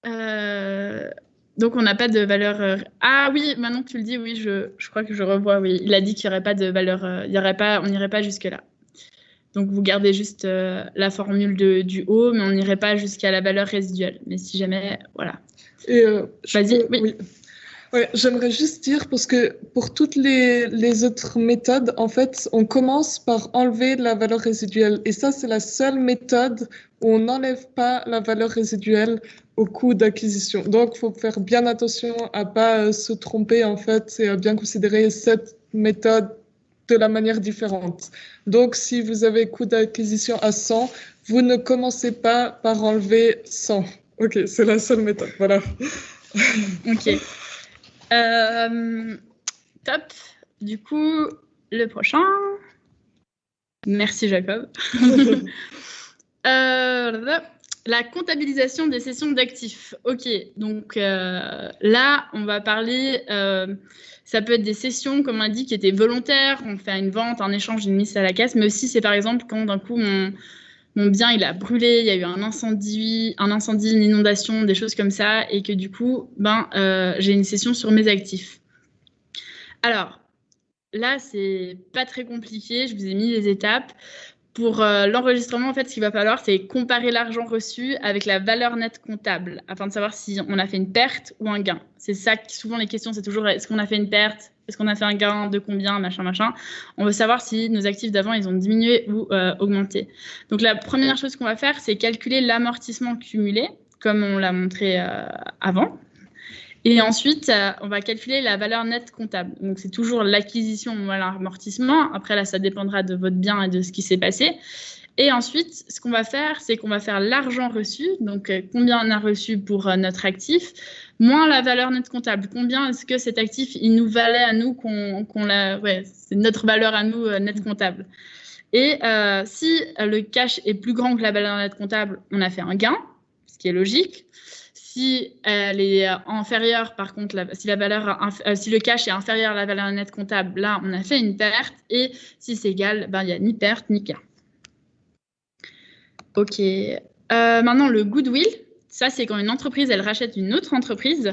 Donc, on n'a pas de valeur. Ah oui, maintenant que tu le dis, oui, je crois que je revois. Oui, il a dit qu'il n'y aurait pas de valeur. Il y aurait pas, on n'irait pas jusque-là. Donc, vous gardez juste la formule du haut, mais on n'irait pas jusqu'à la valeur résiduelle. Mais si jamais, voilà. Et Vas-y, oui. oui. Ouais, j'aimerais juste dire, parce que pour toutes les autres méthodes, en fait, on commence par enlever la valeur résiduelle. Et ça, c'est la seule méthode où on n'enlève pas la valeur résiduelle au coût d'acquisition. Donc, il faut faire bien attention à pas se tromper, en fait, et à bien considérer cette méthode de la manière différente. Donc, si vous avez coût d'acquisition à 100, vous ne commencez pas par enlever 100. Ok, c'est la seule méthode, voilà. Ok. Top. Du coup, le prochain. Merci Jacob. La comptabilisation des cessions d'actifs. Ok, donc là, on va parler, ça peut être des cessions, comme on a dit, qui étaient volontaires, on fait une vente, un échange, une mise à la caisse, mais aussi c'est par exemple quand d'un coup mon bien il a brûlé, il y a eu un incendie, une inondation, des choses comme ça, et que du coup, j'ai une cession sur mes actifs. Alors, là, c'est pas très compliqué, je vous ai mis les étapes. Pour l'enregistrement, en fait, ce qu'il va falloir, c'est comparer l'argent reçu avec la valeur nette comptable, afin de savoir si on a fait une perte ou un gain. C'est ça, souvent les questions, c'est toujours est-ce qu'on a fait une perte, est-ce qu'on a fait un gain, de combien, machin. On veut savoir si nos actifs d'avant, ils ont diminué ou augmenté. Donc la première chose qu'on va faire, c'est calculer l'amortissement cumulé, comme on l'a montré avant. Et ensuite, on va calculer la valeur nette comptable. Donc, c'est toujours l'acquisition ou l'amortissement. Après, là, ça dépendra de votre bien et de ce qui s'est passé. Et ensuite, ce qu'on va faire, c'est qu'on va faire l'argent reçu. Donc, combien on a reçu pour notre actif, moins la valeur nette comptable. Combien est-ce que cet actif, il nous valait à nous qu'on l'a... Ouais, c'est notre valeur à nous nette comptable. Et si le cash est plus grand que la valeur nette comptable, on a fait un gain, ce qui est logique. Si elle est inférieure, par contre, si le cash est inférieur à la valeur nette comptable, là, on a fait une perte. Et si c'est égal, il n'y a ni perte ni gain. Ok. Maintenant, le goodwill, ça, c'est quand une entreprise, elle rachète une autre entreprise.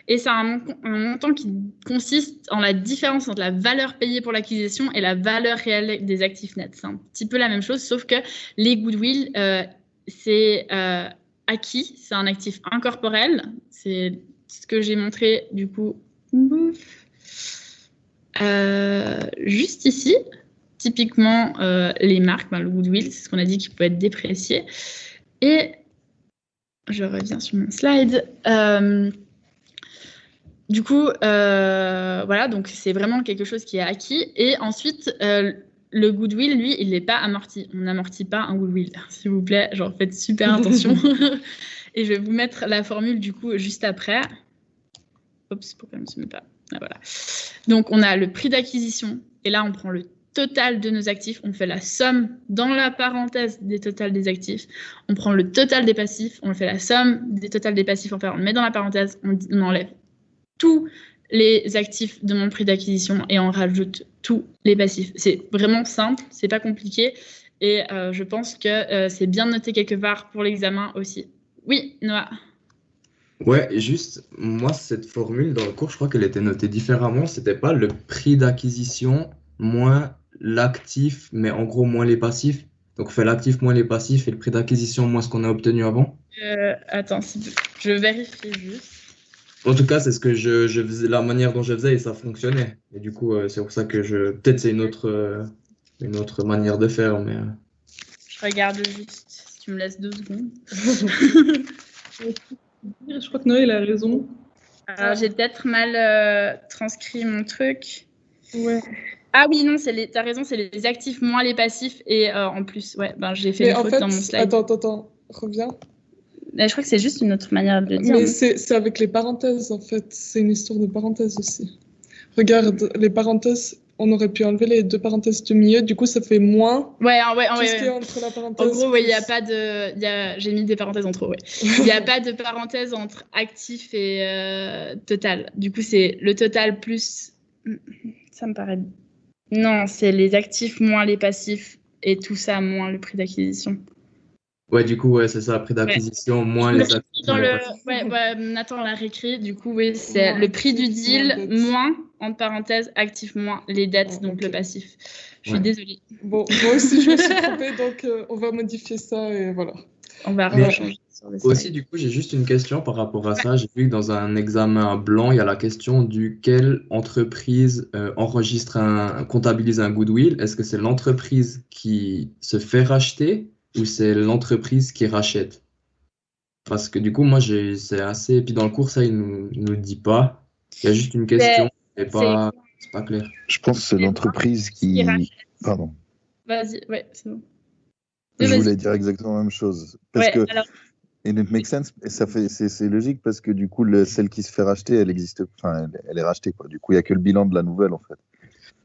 Et c'est un montant qui consiste en la différence entre la valeur payée pour l'acquisition et la valeur réelle des actifs nets. C'est un petit peu la même chose, sauf que les goodwill, c'est... acquis, c'est un actif incorporel, c'est ce que j'ai montré du coup juste ici. Typiquement, les marques, le goodwill, c'est ce qu'on a dit qui peut être déprécié. Et je reviens sur mon slide. Du coup, voilà, donc c'est vraiment quelque chose qui est acquis. Et ensuite, le goodwill, lui, il n'est pas amorti. On n'amortit pas un goodwill, s'il vous plaît. Genre, faites super attention. Et je vais vous mettre la formule, du coup, juste après. Oups, pourquoi je ne me met pas? Ah, voilà. Donc, on a le prix d'acquisition. Et là, on prend le total de nos actifs. On fait la somme dans la parenthèse des totals des actifs. On prend le total des passifs. On fait la somme des totals des passifs. Enfin, on le met dans la parenthèse. On enlève tous les actifs de mon prix d'acquisition et on rajoute tous les passifs. C'est vraiment simple, c'est pas compliqué et je pense que c'est bien noté quelque part pour l'examen aussi. Oui, Noah. Ouais, juste, moi, cette formule dans le cours, je crois qu'elle était notée différemment. C'était pas le prix d'acquisition moins l'actif, mais en gros moins les passifs. Donc, on fait l'actif moins les passifs et le prix d'acquisition moins ce qu'on a obtenu avant. Attends, je vérifie juste. En tout cas, c'est ce que je faisais, la manière dont je faisais et ça fonctionnait. Et du coup, c'est pour ça que peut-être c'est une autre manière de faire, mais. Je regarde juste, si tu me laisses 2 secondes. Je crois que Noé, il a raison. J'ai peut-être mal transcrit mon truc. Ouais. Ah oui, non, t'as raison, c'est les actifs moins les passifs et en plus, ouais, j'ai fait une faute dans mon slide. Attends, reviens. Mais je crois que c'est juste une autre manière de le dire. Mais c'est avec les parenthèses, en fait. C'est une histoire de parenthèses aussi. Regarde, les parenthèses, on aurait pu enlever les 2 parenthèses du milieu. Du coup, ça fait moins Ouais, tout ce qui est entre la parenthèse. En gros, ouais, il n'y a plus- pas de. J'ai mis des parenthèses entre eux, ouais. Il n'y a pas de parenthèse entre actif et total. Du coup, c'est le total plus. Ça me paraît. Non, c'est les actifs moins les passifs et tout ça moins le prix d'acquisition. Ouais, du coup, ouais, c'est ça, prix d'acquisition, moins Je les me actifs. dans le... ouais, Nathan l'a réécrit. Du coup, oui, c'est Moins le prix du actif, deal moins dette. moins, entre parenthèses, actif moins les dettes, Ah, donc ok. le passif. Je suis Ouais. désolée. Bon, moi aussi, je me suis trompée, donc on va modifier ça et voilà. On va Mais- rechanger sur le Aussi, slide. du coup, j'ai juste une question par rapport à ça. J'ai vu que dans un examen blanc, il y a la question du quelle entreprise comptabilise un goodwill. Est-ce que c'est l'entreprise qui se fait racheter ou c'est l'entreprise qui rachète? Parce que du coup, moi, c'est assez. Puis dans le cours, ça, il nous le dit pas. Il y a juste une question. C'est pas clair. Je pense que c'est l'entreprise qui. rachète. Pardon. Vas-y, ouais, c'est bon. Je Vas-y. voulais dire exactement la même chose. Parce Ouais, que. alors, Et it makes sense. Et c'est logique parce que du coup, celle qui se fait racheter, elle existe. Enfin, elle est rachetée, quoi. Du coup, il n'y a que le bilan de la nouvelle, en fait.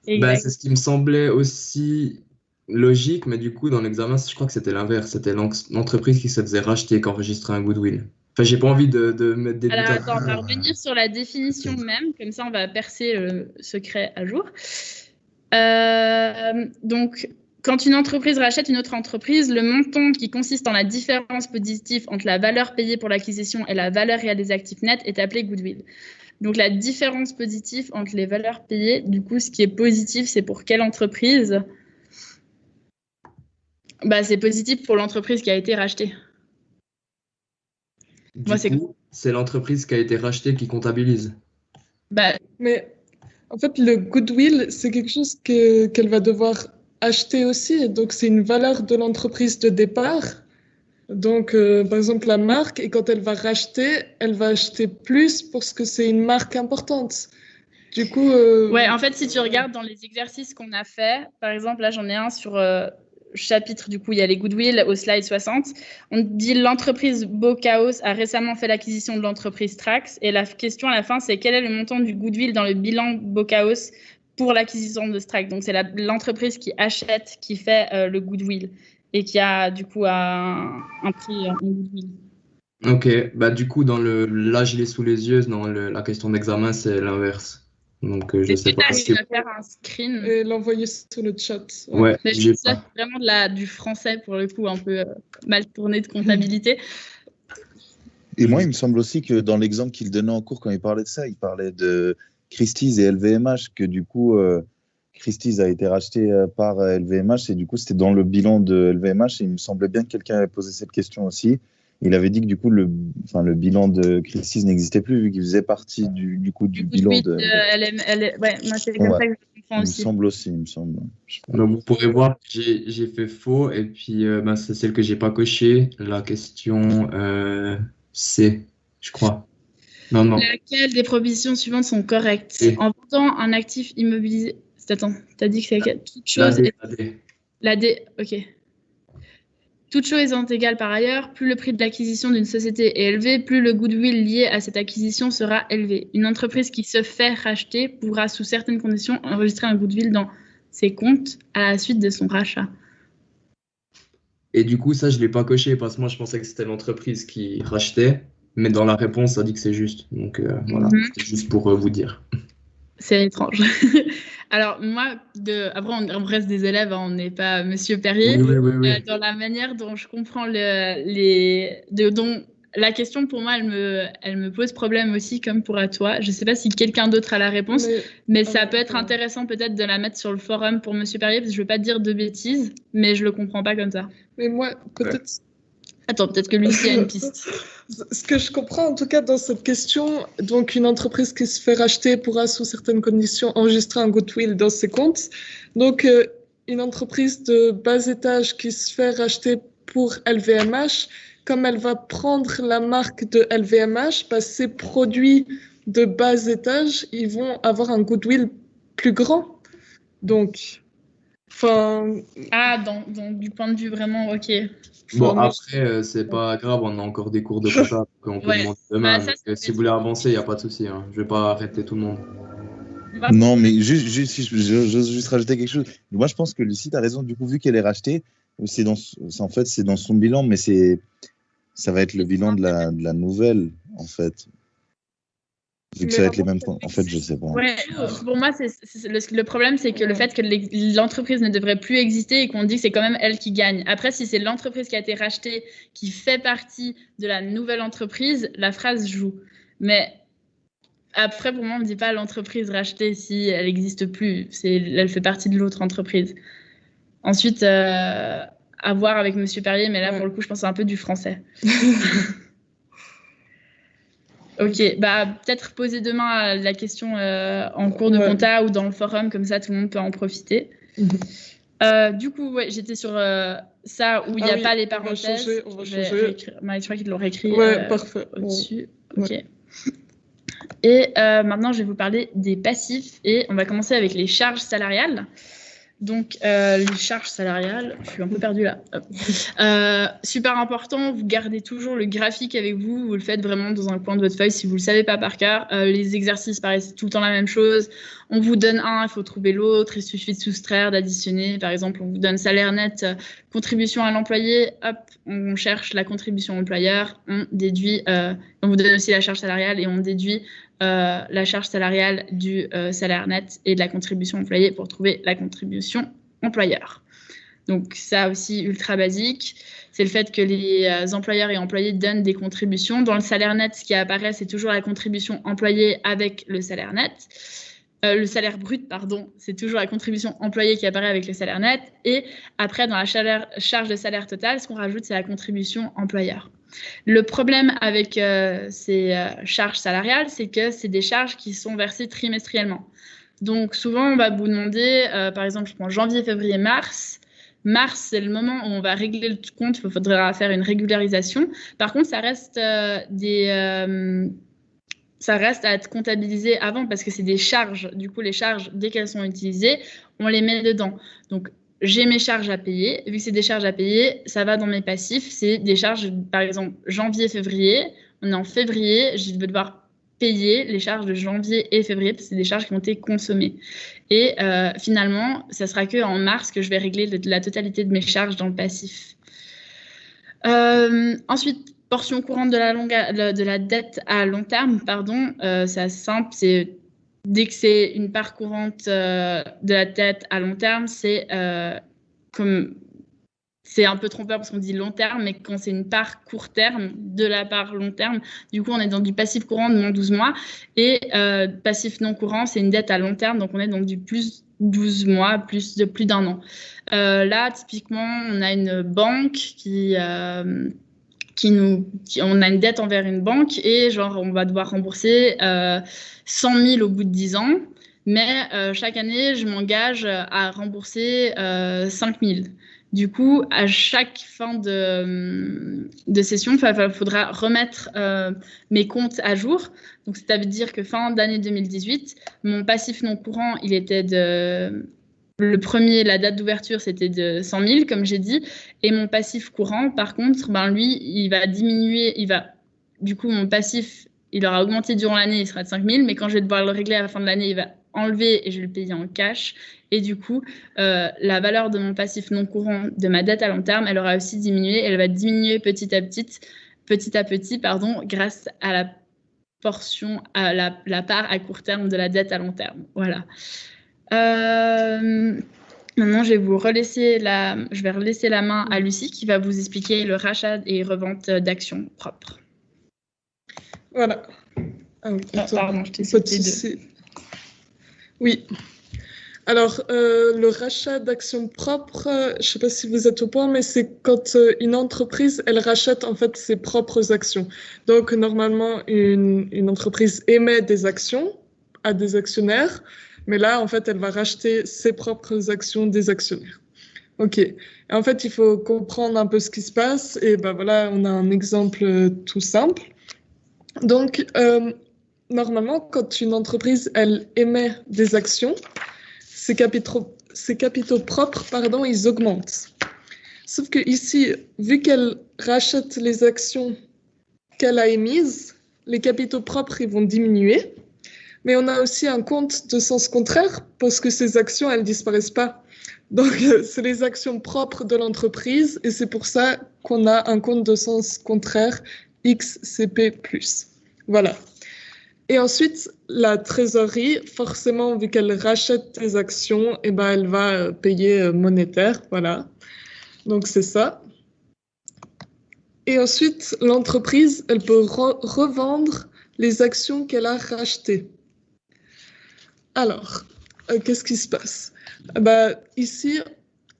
Ben, exact. c'est ce qui me semblait aussi logique, mais du coup, dans l'examen, je crois que c'était l'inverse. C'était l'entreprise qui se faisait racheter qu'enregistrait un goodwill. Enfin, j'ai pas envie de mettre des Alors, bouts à- attends, on va revenir sur la définition même, comme ça on va percer le secret à jour. Donc, quand une entreprise rachète une autre entreprise, le montant qui consiste en la différence positive entre la valeur payée pour l'acquisition et la valeur réelle des actifs nets est appelé goodwill. Donc, la différence positive entre les valeurs payées, du coup, ce qui est positif, c'est pour quelle entreprise? Bah, c'est positif pour l'entreprise qui a été rachetée. Du Moi, c'est coup, c'est l'entreprise qui a été rachetée qui comptabilise. Bah, Mais en fait, le goodwill, c'est quelque chose qu'elle va devoir acheter aussi. Donc, c'est une valeur de l'entreprise de départ. Donc, par exemple, la marque, et quand elle va racheter, elle va acheter plus parce que c'est une marque importante. Du coup, ouais, en fait, si tu regardes dans les exercices qu'on a fait, par exemple, là, j'en ai un sur chapitre, du coup, il y a les goodwill au slide 60. On dit l'entreprise Bocaos a récemment fait l'acquisition de l'entreprise Trax. Et la question à la fin, c'est quel est le montant du goodwill dans le bilan Bocaos pour l'acquisition de Trax. Donc, c'est l'entreprise qui achète, qui fait le goodwill et qui a, du coup, un prix en goodwill. Ok, bah du coup, là, je l'ai sous les yeux, dans la question d'examen, c'est l'inverse. Donc, je sais pas si. Tu arrives à faire un screen. et l'envoyer sur le chat. Ouais, Mais j'ai ça, pas. c'est vraiment du français, pour le coup, un peu mal tourné de comptabilité. Et moi, il me semble aussi que dans l'exemple qu'il donnait en cours, quand il parlait de ça, il parlait de Christie's et LVMH, que du coup, Christie's a été racheté par LVMH, et du coup, c'était dans le bilan de LVMH, et il me semblait bien que quelqu'un avait posé cette question aussi. Il avait dit que du coup, le bilan de Christie's n'existait plus, vu qu'il faisait partie du bilan oui, de... ouais, moi, c'est comme Ouais. ça que je comprends Il me aussi. semble aussi, il me semble. Je sais pas. Donc, vous pourrez voir que j'ai fait faux, et puis bah, c'est celle que j'ai pas cochée, la question C, je crois. Non. Laquelle des propositions suivantes sont correctes? Et- En vendant un actif immobilisé. Attends, t'as dit que c'est toute La chose. D, la D. La D, ok. Toute chose étant égale par ailleurs, plus le prix de l'acquisition d'une société est élevé, plus le goodwill lié à cette acquisition sera élevé. Une entreprise qui se fait racheter pourra, sous certaines conditions, enregistrer un goodwill dans ses comptes à la suite de son rachat. Et du coup, ça, je l'ai pas coché parce que moi, je pensais que c'était l'entreprise qui rachetait, mais dans la réponse, ça dit que c'est juste. Donc voilà, c'était juste pour vous dire. C'est étrange. Alors moi, après on reste des élèves, hein, on n'est pas Monsieur Perrier. Oui. Dans la manière dont je comprends dont la question pour moi, elle me pose problème aussi, comme pour à toi. Je ne sais pas si quelqu'un d'autre a la réponse, mais ça peut être intéressant peut-être de la mettre sur le forum pour Monsieur Perrier, parce que je ne veux pas dire de bêtises, mais je le comprends pas comme ça. Mais moi, peut-être. Attends, peut-être que Lucie a une piste. Ce que je comprends en tout cas dans cette question, donc une entreprise qui se fait racheter pourra sous certaines conditions enregistrer un goodwill dans ses comptes. Donc une entreprise de bas étage qui se fait racheter pour LVMH, comme elle va prendre la marque de LVMH, bah, ses produits de bas étage, ils vont avoir un goodwill plus grand. Donc, enfin. Ah, donc du point de vue vraiment, ok. Bon, après, c'est pas grave, on a encore des cours de compta qu'on peut demander demain. Bah, ça, donc, si vous voulez avancer, il n'y a pas de souci. Hein. Je vais pas arrêter tout le monde. Non, mais j'ose juste rajouter quelque chose. Moi, je pense que Lucie, tu as raison. Du coup, vu qu'elle est rachetée, c'est dans son bilan, mais ça va être le bilan de la nouvelle, en fait. Vu que ça va être les mêmes points. En fait, je sais pas. Ouais, pour moi, le problème, c'est que le fait que l'entreprise ne devrait plus exister et qu'on dit que c'est quand même elle qui gagne. Après, si c'est l'entreprise qui a été rachetée, qui fait partie de la nouvelle entreprise, la phrase joue. Mais après, pour moi, on ne dit pas l'entreprise rachetée si elle n'existe plus. Elle fait partie de l'autre entreprise. Ensuite, à voir avec Monsieur Perrier, mais là, pour le coup, je pense que c'est un peu du français. Ok, bah peut-être poser demain la question en cours de compta ou dans le forum, comme ça tout le monde peut en profiter. Du coup, j'étais sur ça où il n'y a pas les parenthèses. On va changer. Je crois qu'ils l'ont réécrit parfait. au-dessus. Ok. Et maintenant, je vais vous parler des passifs et on va commencer avec les charges salariales. Donc, les charges salariales, je suis un peu perdue là. Super important, vous gardez toujours le graphique avec vous, vous le faites vraiment dans un coin de votre feuille si vous ne le savez pas par cœur. Les exercices, pareil, c'est tout le temps la même chose. On vous donne un, il faut trouver l'autre, il suffit de soustraire, d'additionner. Par exemple, on vous donne salaire net, contribution à l'employé, hop, on cherche la contribution employeur, on déduit, on vous donne aussi la charge salariale et on déduit la charge salariale du salaire net et de la contribution employée pour trouver la contribution employeur. Donc ça aussi ultra basique, c'est le fait que les employeurs et employés donnent des contributions. Dans le salaire net, ce qui apparaît, c'est toujours la contribution employée avec le salaire net. Le salaire brut, pardon, c'est toujours la contribution employée qui apparaît avec le salaire net. Et après, dans la charge de salaire totale, ce qu'on rajoute, c'est la contribution employeur. Le problème avec ces charges salariales, c'est que c'est des charges qui sont versées trimestriellement. Donc souvent, on va vous demander, par exemple, je prends janvier, février, mars. Mars, c'est le moment où on va régler le compte, il faudra faire une régularisation. Par contre, ça reste ça reste à être comptabilisé avant parce que c'est des charges. Du coup, les charges, dès qu'elles sont utilisées, on les met dedans. Donc, j'ai mes charges à payer. Vu que c'est des charges à payer, ça va dans mes passifs. C'est des charges, par exemple, janvier, février. On est en février, je vais devoir payer les charges de janvier et février parce que c'est des charges qui ont été consommées. Et finalement, ça sera qu'en mars que je vais régler la totalité de mes charges dans le passif. Ensuite, portion courante de la dette à long terme, pardon, c'est simple, c'est dès que c'est une part courante de la dette à long terme, c'est un peu trompeur parce qu'on dit long terme, mais quand c'est une part court terme de la part long terme, du coup on est dans du passif courant de moins 12 mois et passif non courant, c'est une dette à long terme, donc on est dans du plus 12 mois, plus d'un an. Là, typiquement, on a une banque on a une dette envers une banque et genre on va devoir rembourser 100 000 au bout de 10 ans, mais chaque année je m'engage à rembourser 5 000. Du coup, à chaque fin de session, il faudra remettre mes comptes à jour. Donc, ça veut dire que fin d'année 2018, mon passif non courant, il était le premier, la date d'ouverture, c'était de 100 000, comme j'ai dit. Et mon passif courant, par contre, lui, il va diminuer. Du coup, mon passif, il aura augmenté durant l'année, il sera de 5 000. Mais quand je vais devoir le régler à la fin de l'année, il va enlever et je vais le payer en cash. Et du coup, la valeur de mon passif non courant, de ma dette à long terme, elle aura aussi diminué. Elle va diminuer petit à petit, grâce à la portion, à la part à court terme de la dette à long terme. Voilà. Maintenant, je vais relaisser la main à Lucie qui va vous expliquer le rachat et revente d'actions propres. Voilà. Ah oui, pardon, je t'ai sauté deux. Oui. Alors, le rachat d'actions propres, je ne sais pas si vous êtes au point, mais c'est quand une entreprise, elle rachète en fait ses propres actions. Donc, normalement, une entreprise émet des actions à des actionnaires, mais là, en fait, elle va racheter ses propres actions des actionnaires. OK. Et en fait, il faut comprendre un peu ce qui se passe. Et ben voilà, on a un exemple tout simple. Donc, normalement, quand une entreprise, elle émet des actions, ses capitaux propres, ils augmentent. Sauf que ici, vu qu'elle rachète les actions qu'elle a émises, les capitaux propres, ils vont diminuer. Mais on a aussi un compte de sens contraire parce que ces actions, elles disparaissent pas. Donc, c'est les actions propres de l'entreprise et c'est pour ça qu'on a un compte de sens contraire XCP+. Voilà. Et ensuite, la trésorerie, forcément, vu qu'elle rachète des actions, eh ben, elle va payer monétaire. Voilà. Donc, c'est ça. Et ensuite, l'entreprise, elle peut revendre les actions qu'elle a rachetées. Alors, qu'est-ce qui se passe? Ici,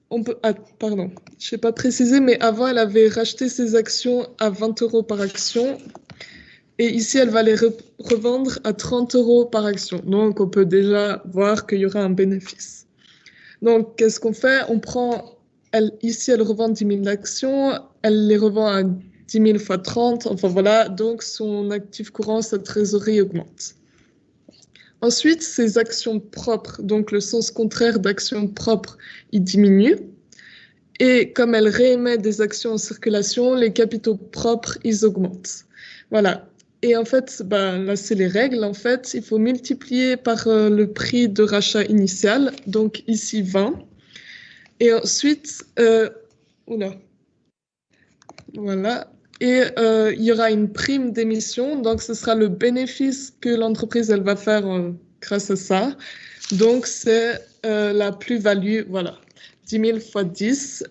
on peut... Ah, pardon, je n'ai pas précisé, mais avant, elle avait racheté ses actions à 20 € par action. Et ici, elle va les revendre à 30 € par action. Donc, on peut déjà voir qu'il y aura un bénéfice. Donc, qu'est-ce qu'on fait? On prend... Ici, elle revend 10 000 actions. Elle les revend à 10 000 fois 30. Enfin, voilà. Donc, son actif courant, sa trésorerie augmente. Ensuite, ses actions propres, donc le sens contraire d'actions propres, il diminue. Et comme elle réémet des actions en circulation, les capitaux propres, ils augmentent. Voilà. Et en fait, là, c'est les règles. En fait, il faut multiplier par le prix de rachat initial, donc ici 20. Et ensuite, voilà. Et il y aura une prime d'émission, donc ce sera le bénéfice que l'entreprise elle va faire grâce à ça. Donc c'est la plus-value, voilà, 10 000 fois 10,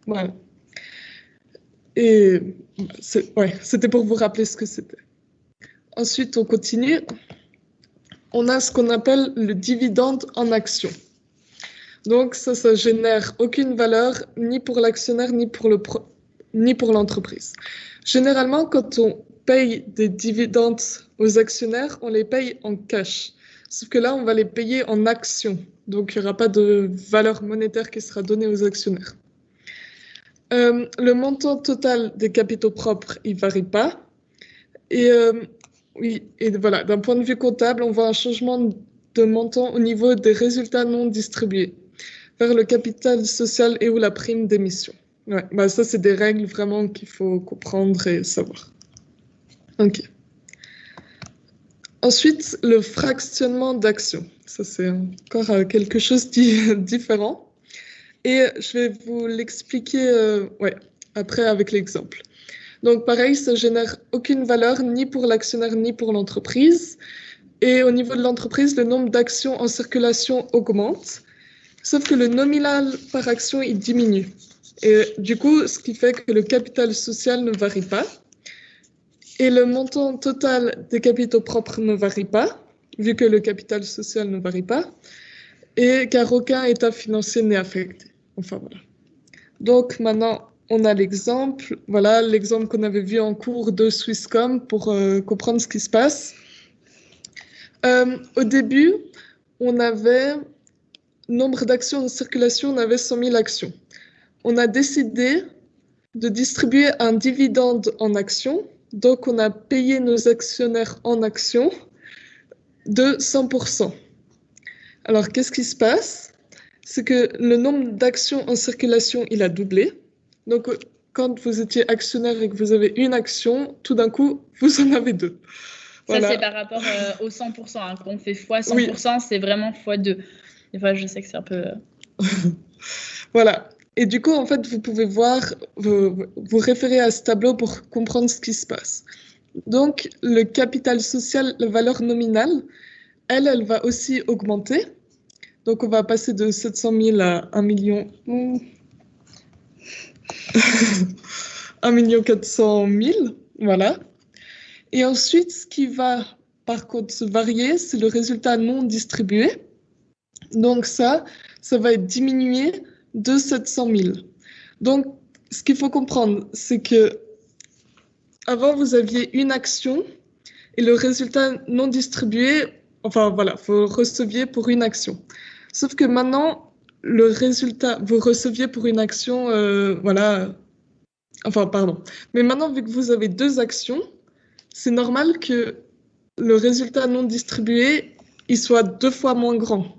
voilà. Et c'était pour vous rappeler ce que c'était. Ensuite, on continue. On a ce qu'on appelle le dividende en action. Donc ça génère aucune valeur ni pour l'actionnaire ni pour l'entreprise. Généralement, quand on paye des dividendes aux actionnaires, on les paye en cash. Sauf que là, on va les payer en actions. Donc, il n'y aura pas de valeur monétaire qui sera donnée aux actionnaires. Le montant total des capitaux propres, il ne varie pas. Et voilà, d'un point de vue comptable, on voit un changement de montant au niveau des résultats non distribués vers le capital social et ou la prime d'émission. Ouais, ça, c'est des règles vraiment qu'il faut comprendre et savoir. OK. Ensuite, le fractionnement d'actions. Ça, c'est encore quelque chose de différent. Et je vais vous l'expliquer après avec l'exemple. Donc, pareil, ça ne génère aucune valeur ni pour l'actionnaire ni pour l'entreprise. Et au niveau de l'entreprise, le nombre d'actions en circulation augmente. Sauf que le nominal par action, il diminue. Et du coup, ce qui fait que le capital social ne varie pas. Et le montant total des capitaux propres ne varie pas, vu que le capital social ne varie pas, et car aucun état financier n'est affecté. Enfin, voilà. Donc, maintenant, on a l'exemple. Voilà, l'exemple qu'on avait vu en cours de Swisscom pour comprendre ce qui se passe. Au début, on avait... Nombre d'actions en circulation, on avait 100 000 actions. On a décidé de distribuer un dividende en actions. Donc, on a payé nos actionnaires en actions de 100%. Alors, qu'est-ce qui se passe? C'est que le nombre d'actions en circulation, il a doublé. Donc, quand vous étiez actionnaire et que vous avez une action, tout d'un coup, vous en avez deux. Voilà. Ça, c'est par rapport au 100%. Hein. Quand on fait x 100%, oui. C'est vraiment x2. Des fois, je sais que c'est un peu... Voilà. Et du coup, en fait, vous pouvez voir, vous référer à ce tableau pour comprendre ce qui se passe. Donc, le capital social, la valeur nominale, elle va aussi augmenter. Donc, on va passer de 700 000 à 1 million... 1 400 000, voilà. Et ensuite, ce qui va, par contre, se varier, c'est le résultat non distribué. Donc ça va être diminué de 700 000. Donc, ce qu'il faut comprendre, c'est que avant, vous aviez une action et le résultat non distribué, enfin voilà, vous receviez pour une action. Sauf que maintenant, le résultat, vous receviez pour une action, Mais maintenant, vu que vous avez deux actions, c'est normal que le résultat non distribué, il soit 2 fois moins grand.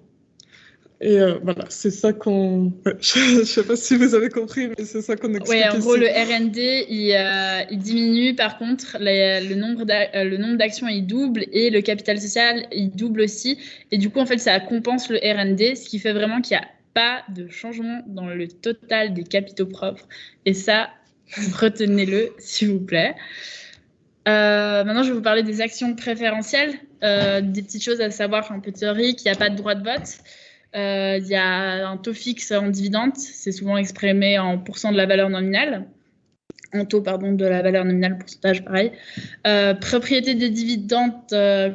Et voilà, c'est ça qu'on... Ouais, je ne sais pas si vous avez compris, mais c'est ça qu'on explique Oui, en gros, ici. le R&D, il diminue. Par contre, le nombre d'actions, il double. Et le capital social, il double aussi. Et du coup, en fait, ça compense le R&D, ce qui fait vraiment qu'il n'y a pas de changement dans le total des capitaux propres. Et ça, retenez-le, s'il vous plaît. Maintenant, je vais vous parler des actions préférentielles. Des petites choses à savoir un peu théorique. Il n'y a pas de droit de vote. Il y a un taux fixe en dividende, c'est souvent exprimé en pourcent de la valeur nominale, en taux pardon de la valeur nominale, pourcentage pareil. Propriété des dividendes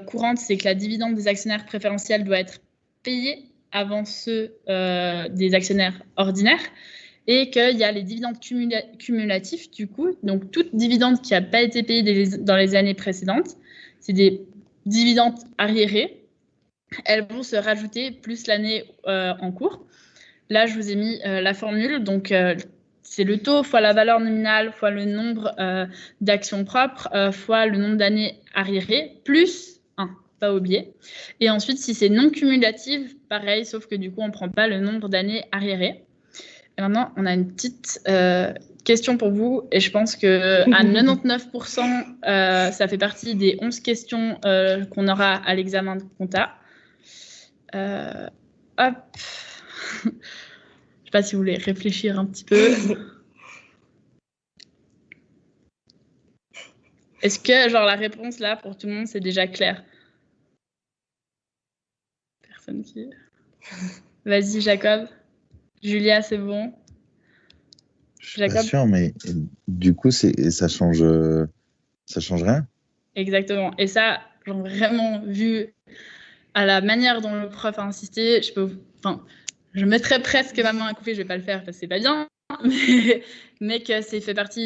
courantes, c'est que la dividende des actionnaires préférentiels doit être payée avant ceux des actionnaires ordinaires et qu'il y a les dividendes cumulatifs du coup, donc toute dividende qui n'a pas été payée dans les années précédentes, c'est des dividendes arriérés. Elles vont se rajouter plus l'année en cours. Là, je vous ai mis la formule. Donc, c'est le taux fois la valeur nominale fois le nombre d'actions propres fois le nombre d'années arriérées plus 1, pas oublier. Et ensuite, si c'est non cumulatif, pareil, sauf que du coup, on ne prend pas le nombre d'années arriérées. Et maintenant, on a une petite question pour vous. Et je pense qu'à 99%, ça fait partie des 11 questions qu'on aura à l'examen de compta. Hop. Je sais pas si vous voulez réfléchir un petit peu. Est-ce que genre la réponse là pour tout le monde c'est déjà clair? Personne qui. Vas-y Jacob. Julia, c'est bon. Je suis pas sûr, mais du coup ça change rien. Exactement. Et ça, j'ai vraiment vu à la manière dont le prof a insisté, je mettrais presque ma main à couper, je vais pas le faire parce que c'est pas bien, mais que c'est fait partie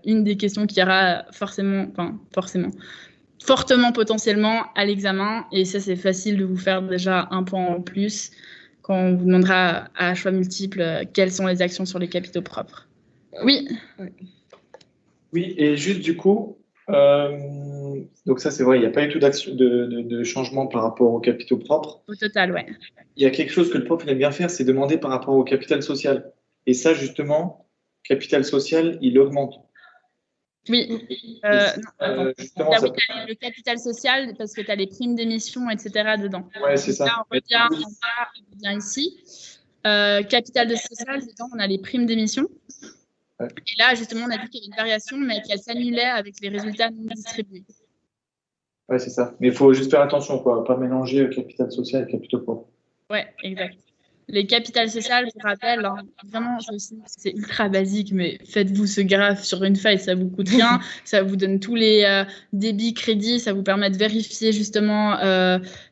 une des questions qui aura fortement potentiellement à l'examen. Et ça, c'est facile de vous faire déjà un point en plus quand on vous demandera à choix multiples quelles sont les actions sur les capitaux propres. Oui. Oui, et juste du coup, donc ça c'est vrai, il n'y a pas du tout de changement par rapport au capitaux propres. Au total, ouais. Il y a quelque chose que le prof il aime bien faire, c'est demander par rapport au capital social. Et ça, justement, capital social, il augmente. Oui. Justement, le capital social, parce que tu as les primes d'émission, etc. dedans. Ouais, c'est ça. Là, on revient ici. Capital de social, dedans, on a les primes d'émission. Ouais. Et là, justement, on a vu qu'il y avait une variation, mais qu'elle s'annulait avec les résultats non distribués. Oui, c'est ça. Mais il faut juste faire attention, quoi, pas mélanger capital social et capital propre. Oui, exact. Les capitales sociales, je rappelle, hein, vraiment, c'est ultra basique, mais faites-vous ce graphe sur une feuille, ça vous coûte rien, ça vous donne tous les débits, crédits, ça vous permet de vérifier justement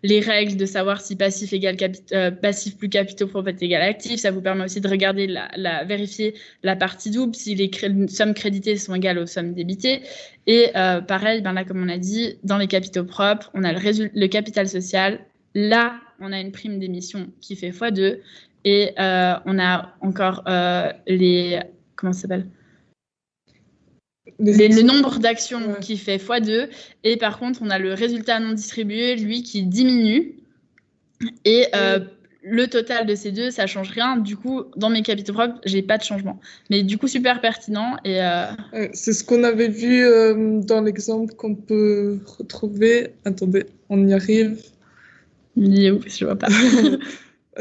les règles, de savoir si passif égale passif plus capitaux propres est égal actif, ça vous permet aussi de regarder, vérifier la partie double, si les sommes créditées sont égales aux sommes débitées. Et pareil, là, comme on a dit, dans les capitaux propres, on a le capital social. Là, on a une prime d'émission qui fait x2 et on a encore comment ça s'appelle ? Le nombre d'actions qui fait x2 et par contre, on a le résultat non distribué, lui, qui diminue et le total de ces deux, ça ne change rien. Du coup, dans mes capitaux propres, je n'ai pas de changement. Mais du coup, super pertinent. Et c'est ce qu'on avait vu dans l'exemple qu'on peut retrouver. Attendez, on y arrive. Je vois pas.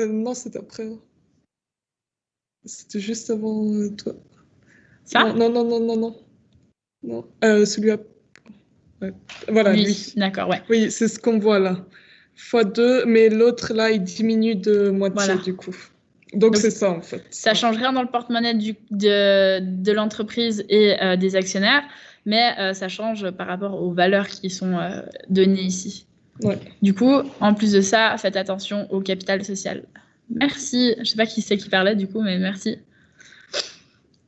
Non, c'était après. C'était juste avant toi. Ça ? Non. Celui-là. Ouais. Voilà, lui. D'accord, ouais. Oui, c'est ce qu'on voit là. x2, mais l'autre là, il diminue de moitié du coup. Donc c'est ça en fait. Ça ne change rien dans le porte-monnaie de l'entreprise et des actionnaires, mais ça change par rapport aux valeurs qui sont données ici. Ouais. Du coup, en plus de ça, faites attention au capital social. Merci. Je ne sais pas qui c'est qui parlait du coup, mais merci.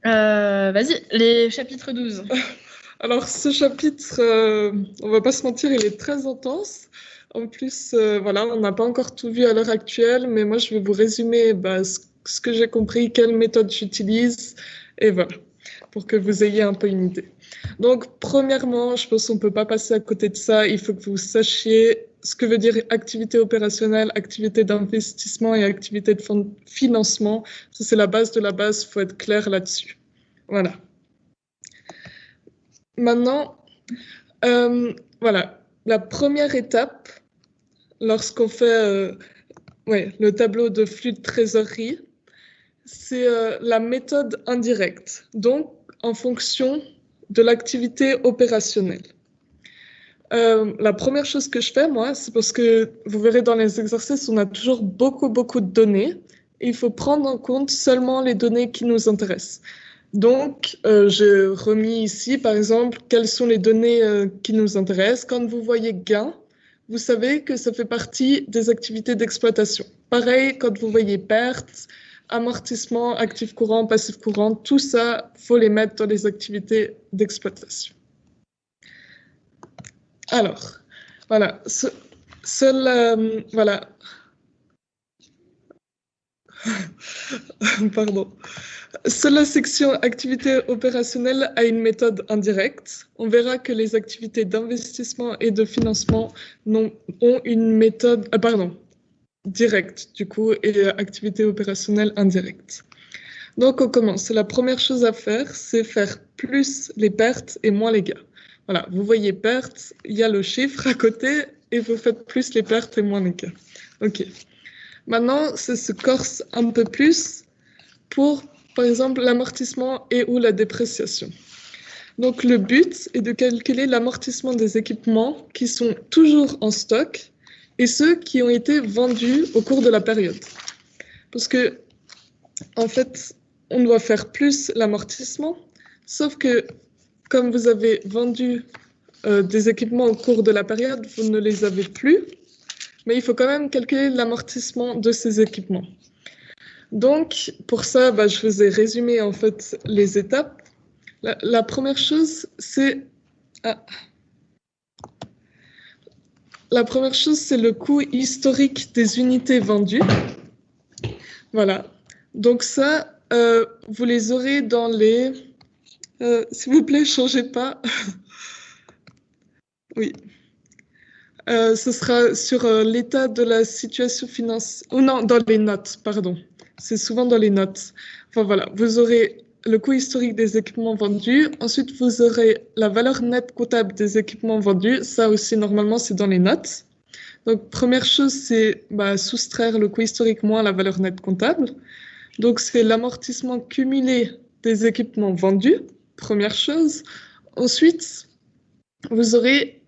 Vas-y, les chapitres 12. Alors, ce chapitre, on ne va pas se mentir, il est très intense. En plus, voilà, on n'a pas encore tout vu à l'heure actuelle, mais moi, je vais vous résumer ce que j'ai compris, quelle méthode j'utilise, et voilà, pour que vous ayez un peu une idée. Donc, premièrement, je pense qu'on ne peut pas passer à côté de ça. Il faut que vous sachiez ce que veut dire activité opérationnelle, activité d'investissement et activité de financement. Ça, c'est la base de la base, il faut être clair là-dessus. Voilà. Maintenant, voilà, la première étape, lorsqu'on fait le tableau de flux de trésorerie, c'est la méthode indirecte, donc en fonction de l'activité opérationnelle. La première chose que je fais, moi, c'est parce que vous verrez dans les exercices, on a toujours beaucoup de données. Et il faut prendre en compte seulement les données qui nous intéressent. Donc, j'ai remis ici, par exemple, quelles sont les données qui nous intéressent. Quand vous voyez gain, vous savez que ça fait partie des activités d'exploitation. Pareil, quand vous voyez pertes, amortissement, actif courant, passif courant, tout ça, il faut les mettre dans les activités d'exploitation. Alors, voilà, voilà. Pardon. Seule la section activité opérationnelle a une méthode indirecte. On verra que les activités d'investissement et de financement ont une méthode, directe, du coup, et activité opérationnelle indirecte. Donc, on commence. La première chose à faire, c'est faire plus les pertes et moins les gains. Voilà, vous voyez pertes, il y a le chiffre à côté et vous faites plus les pertes et moins les gains. OK. Maintenant, ça se corse un peu plus pour, par exemple, l'amortissement et ou la dépréciation. Donc, le but est de calculer l'amortissement des équipements qui sont toujours en stock et ceux qui ont été vendus au cours de la période. Parce que, en fait, on doit faire plus l'amortissement, sauf que comme vous avez vendu des équipements au cours de la période, vous ne les avez plus, mais il faut quand même calculer l'amortissement de ces équipements. Donc, pour ça, je vous ai résumé en fait les étapes. La première chose, c'est le coût historique des unités vendues. Voilà. Donc ça, vous les aurez dans les... s'il vous plaît, changez pas. Oui. Ce sera sur l'état de la situation financière. Oh non, dans les notes, pardon. C'est souvent dans les notes. Enfin voilà, vous aurez le coût historique des équipements vendus. Ensuite, vous aurez la valeur nette comptable des équipements vendus. Ça aussi, normalement, c'est dans les notes. Donc, première chose, c'est soustraire le coût historique moins la valeur nette comptable. Donc, c'est l'amortissement cumulé des équipements vendus. Première chose. Ensuite, vous aurez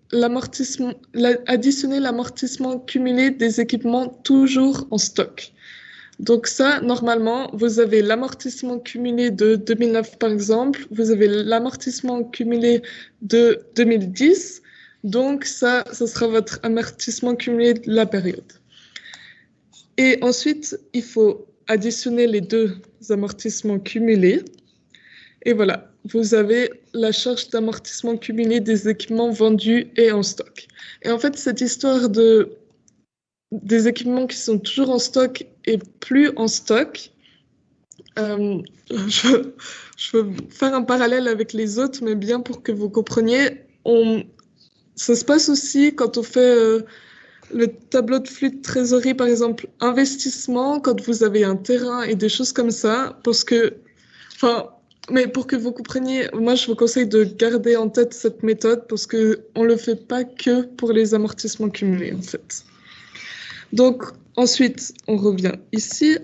additionner l'amortissement cumulé des équipements toujours en stock. Donc ça, normalement, vous avez l'amortissement cumulé de 2009, par exemple. Vous avez l'amortissement cumulé de 2010. Donc ça sera votre amortissement cumulé de la période. Et ensuite, il faut additionner les deux amortissements cumulés. Et voilà, vous avez la charge d'amortissement cumulé des équipements vendus et en stock. Et en fait, cette histoire des équipements qui sont toujours en stock et plus en stock, je veux faire un parallèle avec les autres, mais bien pour que vous compreniez, ça se passe aussi quand on fait le tableau de flux de trésorerie, par exemple, investissement, quand vous avez un terrain et des choses comme ça, parce que, mais pour que vous compreniez, moi je vous conseille de garder en tête cette méthode parce qu'on ne le fait pas que pour les amortissements cumulés en fait. Donc ensuite, on revient ici.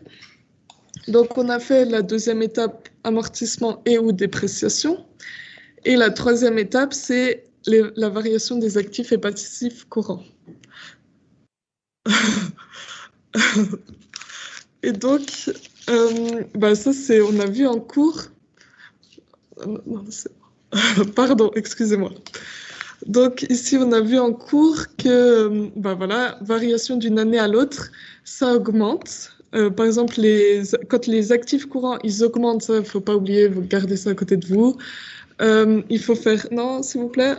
Donc on a fait la deuxième étape, amortissement et ou dépréciation. Et la troisième étape, c'est la variation des actifs et passifs courants. Et donc, ça c'est, on a vu en cours. Pardon, excusez-moi. Donc ici, on a vu en cours que, variation d'une année à l'autre, ça augmente. Par exemple, quand les actifs courants, ils augmentent, ça, il ne faut pas oublier, vous gardez ça à côté de vous. Il faut faire, non, s'il vous plaît,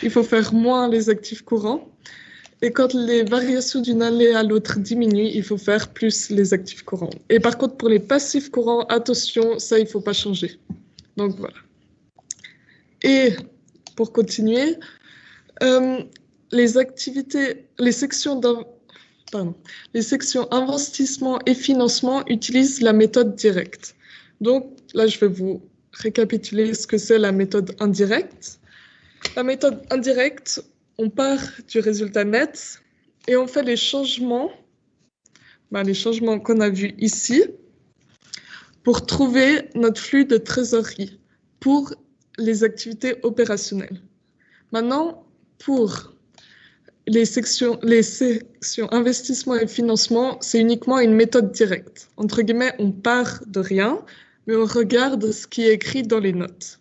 il faut faire moins les actifs courants. Et quand les variations d'une année à l'autre diminuent, il faut faire plus les actifs courants. Et par contre, pour les passifs courants, attention, ça, il ne faut pas changer. Donc voilà. Et pour continuer, les sections investissement et financement utilisent la méthode directe. Donc là, je vais vous récapituler ce que c'est la méthode indirecte. La méthode indirecte, on part du résultat net et on fait les changements qu'on a vus ici pour trouver notre flux de trésorerie pour les activités opérationnelles. Maintenant, pour les sections investissement et financement, c'est uniquement une méthode directe. Entre guillemets, on part de rien, mais on regarde ce qui est écrit dans les notes.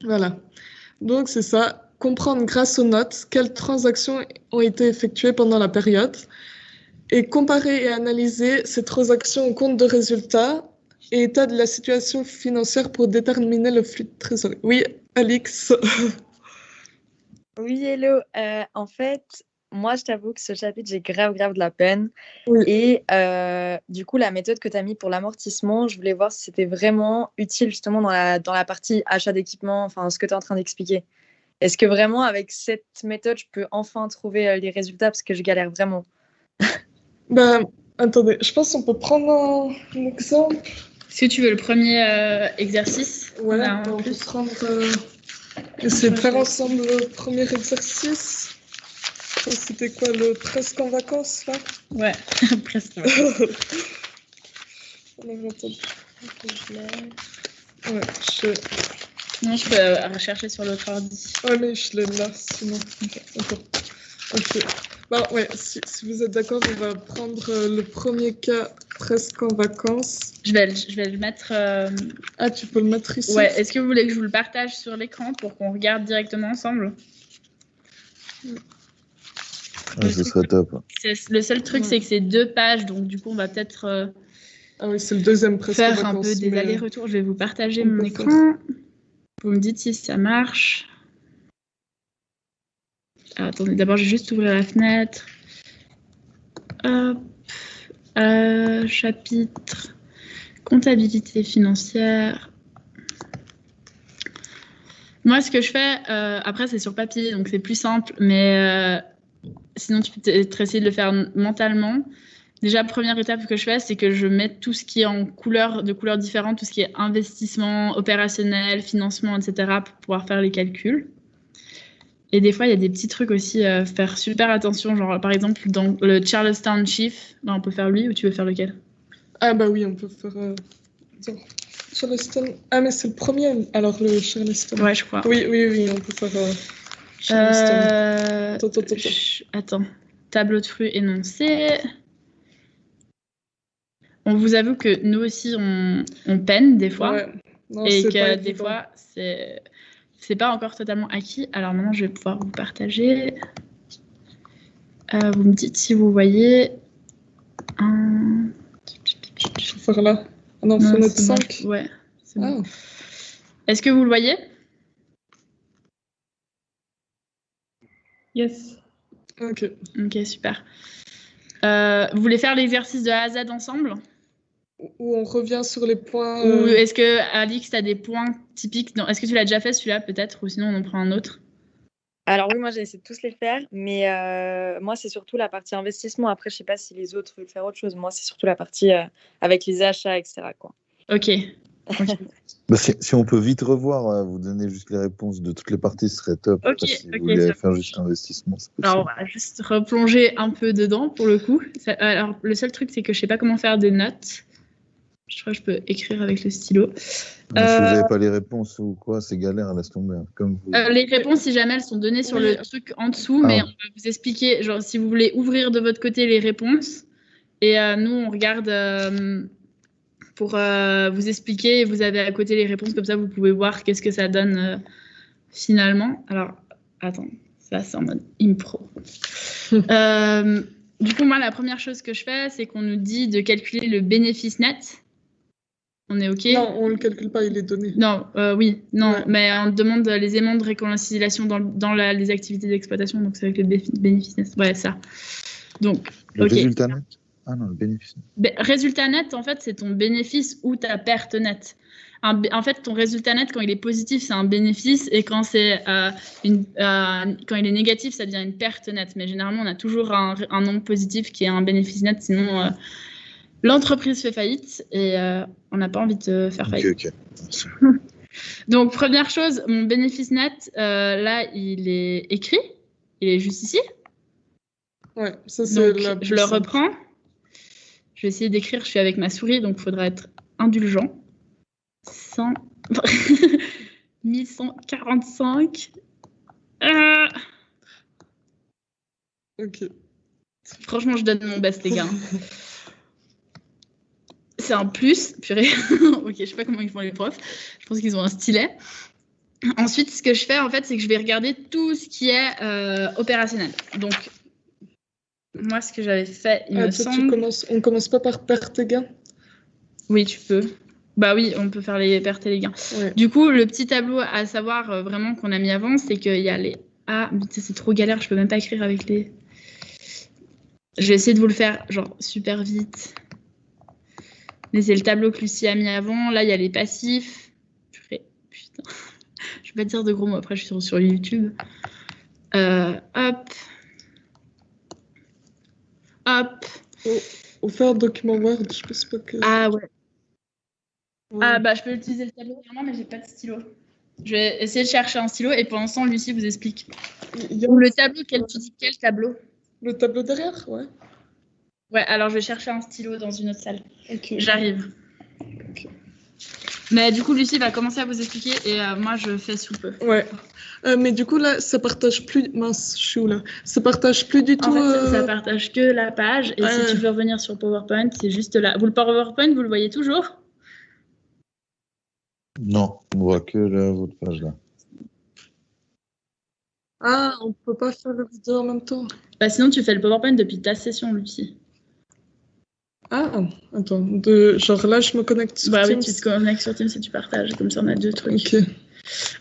Voilà. Donc, c'est ça, comprendre grâce aux notes quelles transactions ont été effectuées pendant la période et comparer et analyser ces transactions au compte de résultats et état de la situation financière pour déterminer le flux de trésorerie. Oui, Alix. Oui, hello. En fait, moi, je t'avoue que ce chapitre, j'ai grave de la peine. Oui. Et du coup, la méthode que tu as mis pour l'amortissement, je voulais voir si c'était vraiment utile justement dans la partie achat d'équipement, enfin, ce que tu es en train d'expliquer. Est-ce que vraiment, avec cette méthode, je peux enfin trouver les résultats parce que je galère vraiment? Attendez, je pense qu'on peut prendre un exemple. Est-ce que tu veux le premier exercice? Ouais, on peut prendre... essayer de faire ensemble le premier exercice. C'était quoi, le presque en vacances, là? Ouais, presque en vacances. Non, je peux rechercher sur l'autre ordi. Ouais, mais je l'ai là, sinon. Ok. Bon, ouais, si vous êtes d'accord, on va prendre le premier cas presque en vacances. Je vais le mettre... Ah, tu peux le mettre ici? Ouais, est-ce que vous voulez que je vous le partage sur l'écran pour qu'on regarde directement ensemble? Ouais, ce serait top. Le seul truc, c'est que c'est 2 pages, donc du coup, on va peut-être ah oui, c'est le deuxième presque faire en vacances, un peu des allers-retours. Je vais vous partager mon écran. Vous me dites si ça marche. Alors, attendez, d'abord, je vais juste ouvrir la fenêtre. Hop. Chapitre comptabilité financière. Moi, ce que je fais, après, c'est sur papier, donc c'est plus simple, mais sinon, tu peux peut-être essayer de le faire mentalement. Déjà, première étape que je fais, c'est que je mets tout ce qui est en couleurs différentes, tout ce qui est investissement, opérationnel, financement, etc., pour pouvoir faire les calculs. Et des fois, il y a des petits trucs aussi, faire super attention. Genre, par exemple, dans le Charlestown Chief, là, on peut faire lui, ou tu veux faire lequel? Ah bah oui, on peut faire... Charleston... Ah, mais c'est le premier, alors le Charleston. Ouais, je crois. Oui, on peut faire Charleston. Attends. Tableau de flux énoncé. On vous avoue que nous aussi, on peine des fois. Ouais. Non, et que des fois, c'est pas encore totalement acquis. Alors maintenant, je vais pouvoir vous partager. Vous me dites si vous voyez. Je vais faire là. Ah non, fenêtre 5. Bon. Ouais, c'est bon. Est-ce que vous le voyez? Yes. Ok, super. Vous voulez faire l'exercice de A à Z ensemble? Où on revient sur les points... Ou est-ce que, Alix, tu as des points typiques? Est-ce que tu l'as déjà fait celui-là peut-être? Ou sinon on en prend un autre? Alors oui, moi j'ai essayé de tous les faire, mais moi c'est surtout la partie investissement. Après, je sais pas si les autres veulent faire autre chose. Moi, c'est surtout la partie avec les achats, etc., quoi. Ok. Bah, si on peut vite revoir, vous donner juste les réponses de toutes les parties, ce serait top. Si vous voulez faire juste investissement, c'est possible. Alors, on va juste replonger un peu dedans pour le coup. Alors, le seul truc, c'est que je sais pas comment faire des notes. Je crois que je peux écrire avec le stylo. Si vous n'avez pas les réponses ou quoi, c'est galère, laisse tomber. Comme vous... les réponses, si jamais elles sont données sur le truc en dessous, mais on va vous expliquer, genre si vous voulez ouvrir de votre côté les réponses, et nous on regarde pour vous expliquer, et vous avez à côté les réponses, comme ça vous pouvez voir qu'est-ce que ça donne finalement. Alors, attends, ça c'est en mode impro. Du coup, moi la première chose que je fais, c'est qu'on nous dit de calculer le bénéfice net. On est OK? Non, on ne le calcule pas, il est donné. Non, oui, non, ouais. Mais on demande les éléments de réconciliation dans les activités d'exploitation, donc c'est avec le bénéfice net. Ouais, ça. Donc, le résultat net? Ah non, le bénéfice net. Résultat net, en fait, c'est ton bénéfice ou ta perte nette. En fait, ton résultat net, quand il est positif, c'est un bénéfice, et quand quand il est négatif, ça devient une perte nette. Mais généralement, on a toujours un nombre positif qui est un bénéfice net, sinon l'entreprise fait faillite et on n'a pas envie de faire faillite. Ok. Donc, première chose, mon bénéfice net, là, il est écrit. Il est juste ici. Ouais, ça c'est Donc, je le reprends. Je vais essayer d'écrire. Je suis avec ma souris, donc il faudra être indulgent. 1145. Ok. Franchement, je donne mon best, les gars. C'est un plus, purée. Ok, je sais pas comment ils font les profs. Je pense qu'ils ont un stylet. Ensuite, ce que je fais, en fait, c'est que je vais regarder tout ce qui est opérationnel. Donc, moi, ce que j'avais fait, il me semble... On commence pas par perte et gain? Oui, tu peux. Bah oui, on peut faire les pertes et les gains. Ouais. Du coup, le petit tableau à savoir vraiment qu'on a mis avant, c'est qu'il y a les... Ah, mais c'est trop galère, je peux même pas écrire avec les... Je vais essayer de vous le faire, genre, super vite. Mais c'est le tableau que Lucie a mis avant. Là, il y a les passifs. Putain. Je vais pas dire de gros mots, après je suis sur YouTube. Hop. On fait un document Word, je pense pas que... Ah ouais. Ah bah je peux utiliser le tableau également, mais j'ai pas de stylo. Je vais essayer de chercher un stylo et pour l'instant Lucie vous explique. Le tableau, tu dis quel tableau? Le tableau derrière, ouais. Ouais, alors je vais chercher un stylo dans une autre salle. Ok. J'arrive. Ok. Mais du coup, Lucie va commencer à vous expliquer et moi, je fais sous peu. Ouais. Mais du coup, là, ça partage plus... Mince, je suis où, là? Ça partage plus du tout... En fait, ça partage que la page. Et si tu veux revenir sur PowerPoint, c'est juste là. Vous, le PowerPoint, vous le voyez toujours? Non, on voit que votre page, là. Ah, on peut pas faire la vidéo en même temps. Bah, sinon, tu fais le PowerPoint depuis ta session, Lucie. Ah, attends. Genre là, je me connecte sur Teams. Oui, tu te connectes sur Teams et tu partages. Comme ça, on a deux trucs. Ok.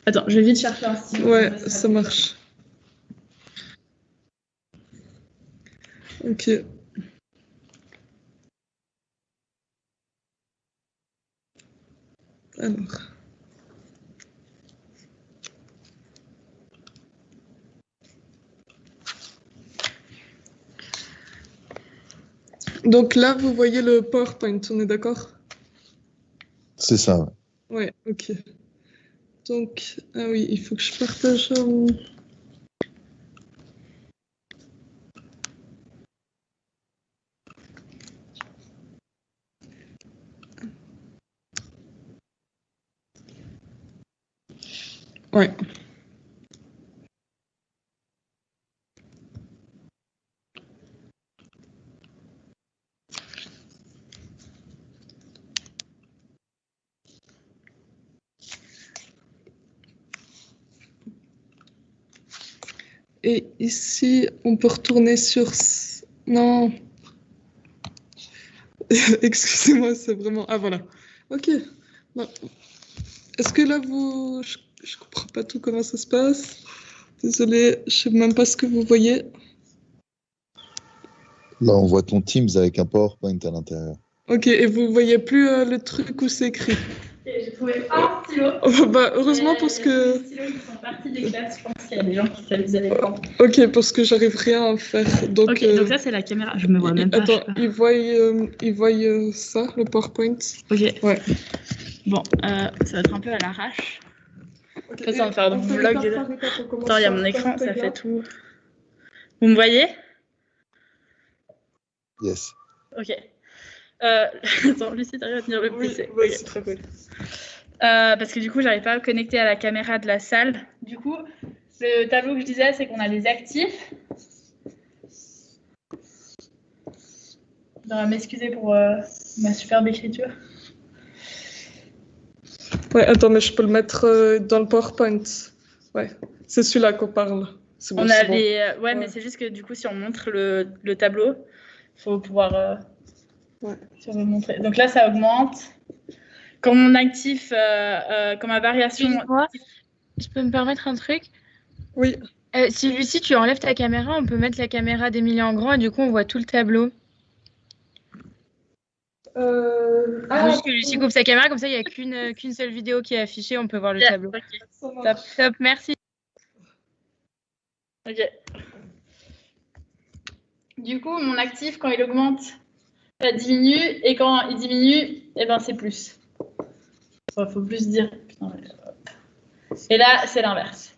Attends, je vais vite chercher un stylo. Ouais, ça marche. Ok. Alors. Donc là, vous voyez le PowerPoint, on est d'accord? C'est ça, ouais. Ouais, ok. Donc, ah oui, il faut que je partage... Ouais. Et ici, on peut retourner sur... Non. Excusez-moi, c'est vraiment... Ah, voilà. Ok. Bon. Est-ce que là, vous... Je comprends pas tout comment ça se passe. Désolée, je sais même pas ce que vous voyez. Là, on voit ton Teams avec un PowerPoint à l'intérieur. Ok, et vous voyez plus le truc où c'est écrit? J'ai trouvé un stylo. Bah, heureusement parce que... Les stylos qui sont partis des classes, je pense qu'il y a des gens qui s'amusent avec ça. Ok, parce que j'arrive rien à faire. Donc, ok, donc ça c'est la caméra, je me vois même pas. Attends, ils voient ça, le PowerPoint? Ok. Ouais. Bon, ça va être un peu à l'arrache. Okay. Ça va faire du vlog. Attends, il y a mon écran, ça fait tout. Vous me voyez? Yes. Ok. Attends, Lucie, t'arrives à tenir le PC? Oui, c'est très cool. Parce que du coup, j'arrive pas à connecter à la caméra de la salle. Du coup, le tableau que je disais, c'est qu'on a les actifs. Je dois m'excuser pour ma superbe écriture. Ouais, attends, mais je peux le mettre dans le PowerPoint. Ouais, c'est celui-là qu'on parle. C'est bon, on a bon. les... Ouais, mais c'est juste que du coup, si on montre le tableau, il faut pouvoir... Si on veut montrer. Donc là, ça augmente. Quand mon actif, quand ma variation... Je peux me permettre un truc? Oui. Si Lucie, tu enlèves ta caméra, on peut mettre la caméra d'Emilie en grand et du coup, on voit tout le tableau. Faut juste que Lucie coupe sa caméra, comme ça, il n'y a qu'une seule vidéo qui est affichée, on peut voir le tableau. Top, top, merci. Ok. Du coup, mon actif, quand il augmente, ça diminue, et quand il diminue, eh ben, c'est plus. Il faut plus dire. Putain, et là, c'est l'inverse.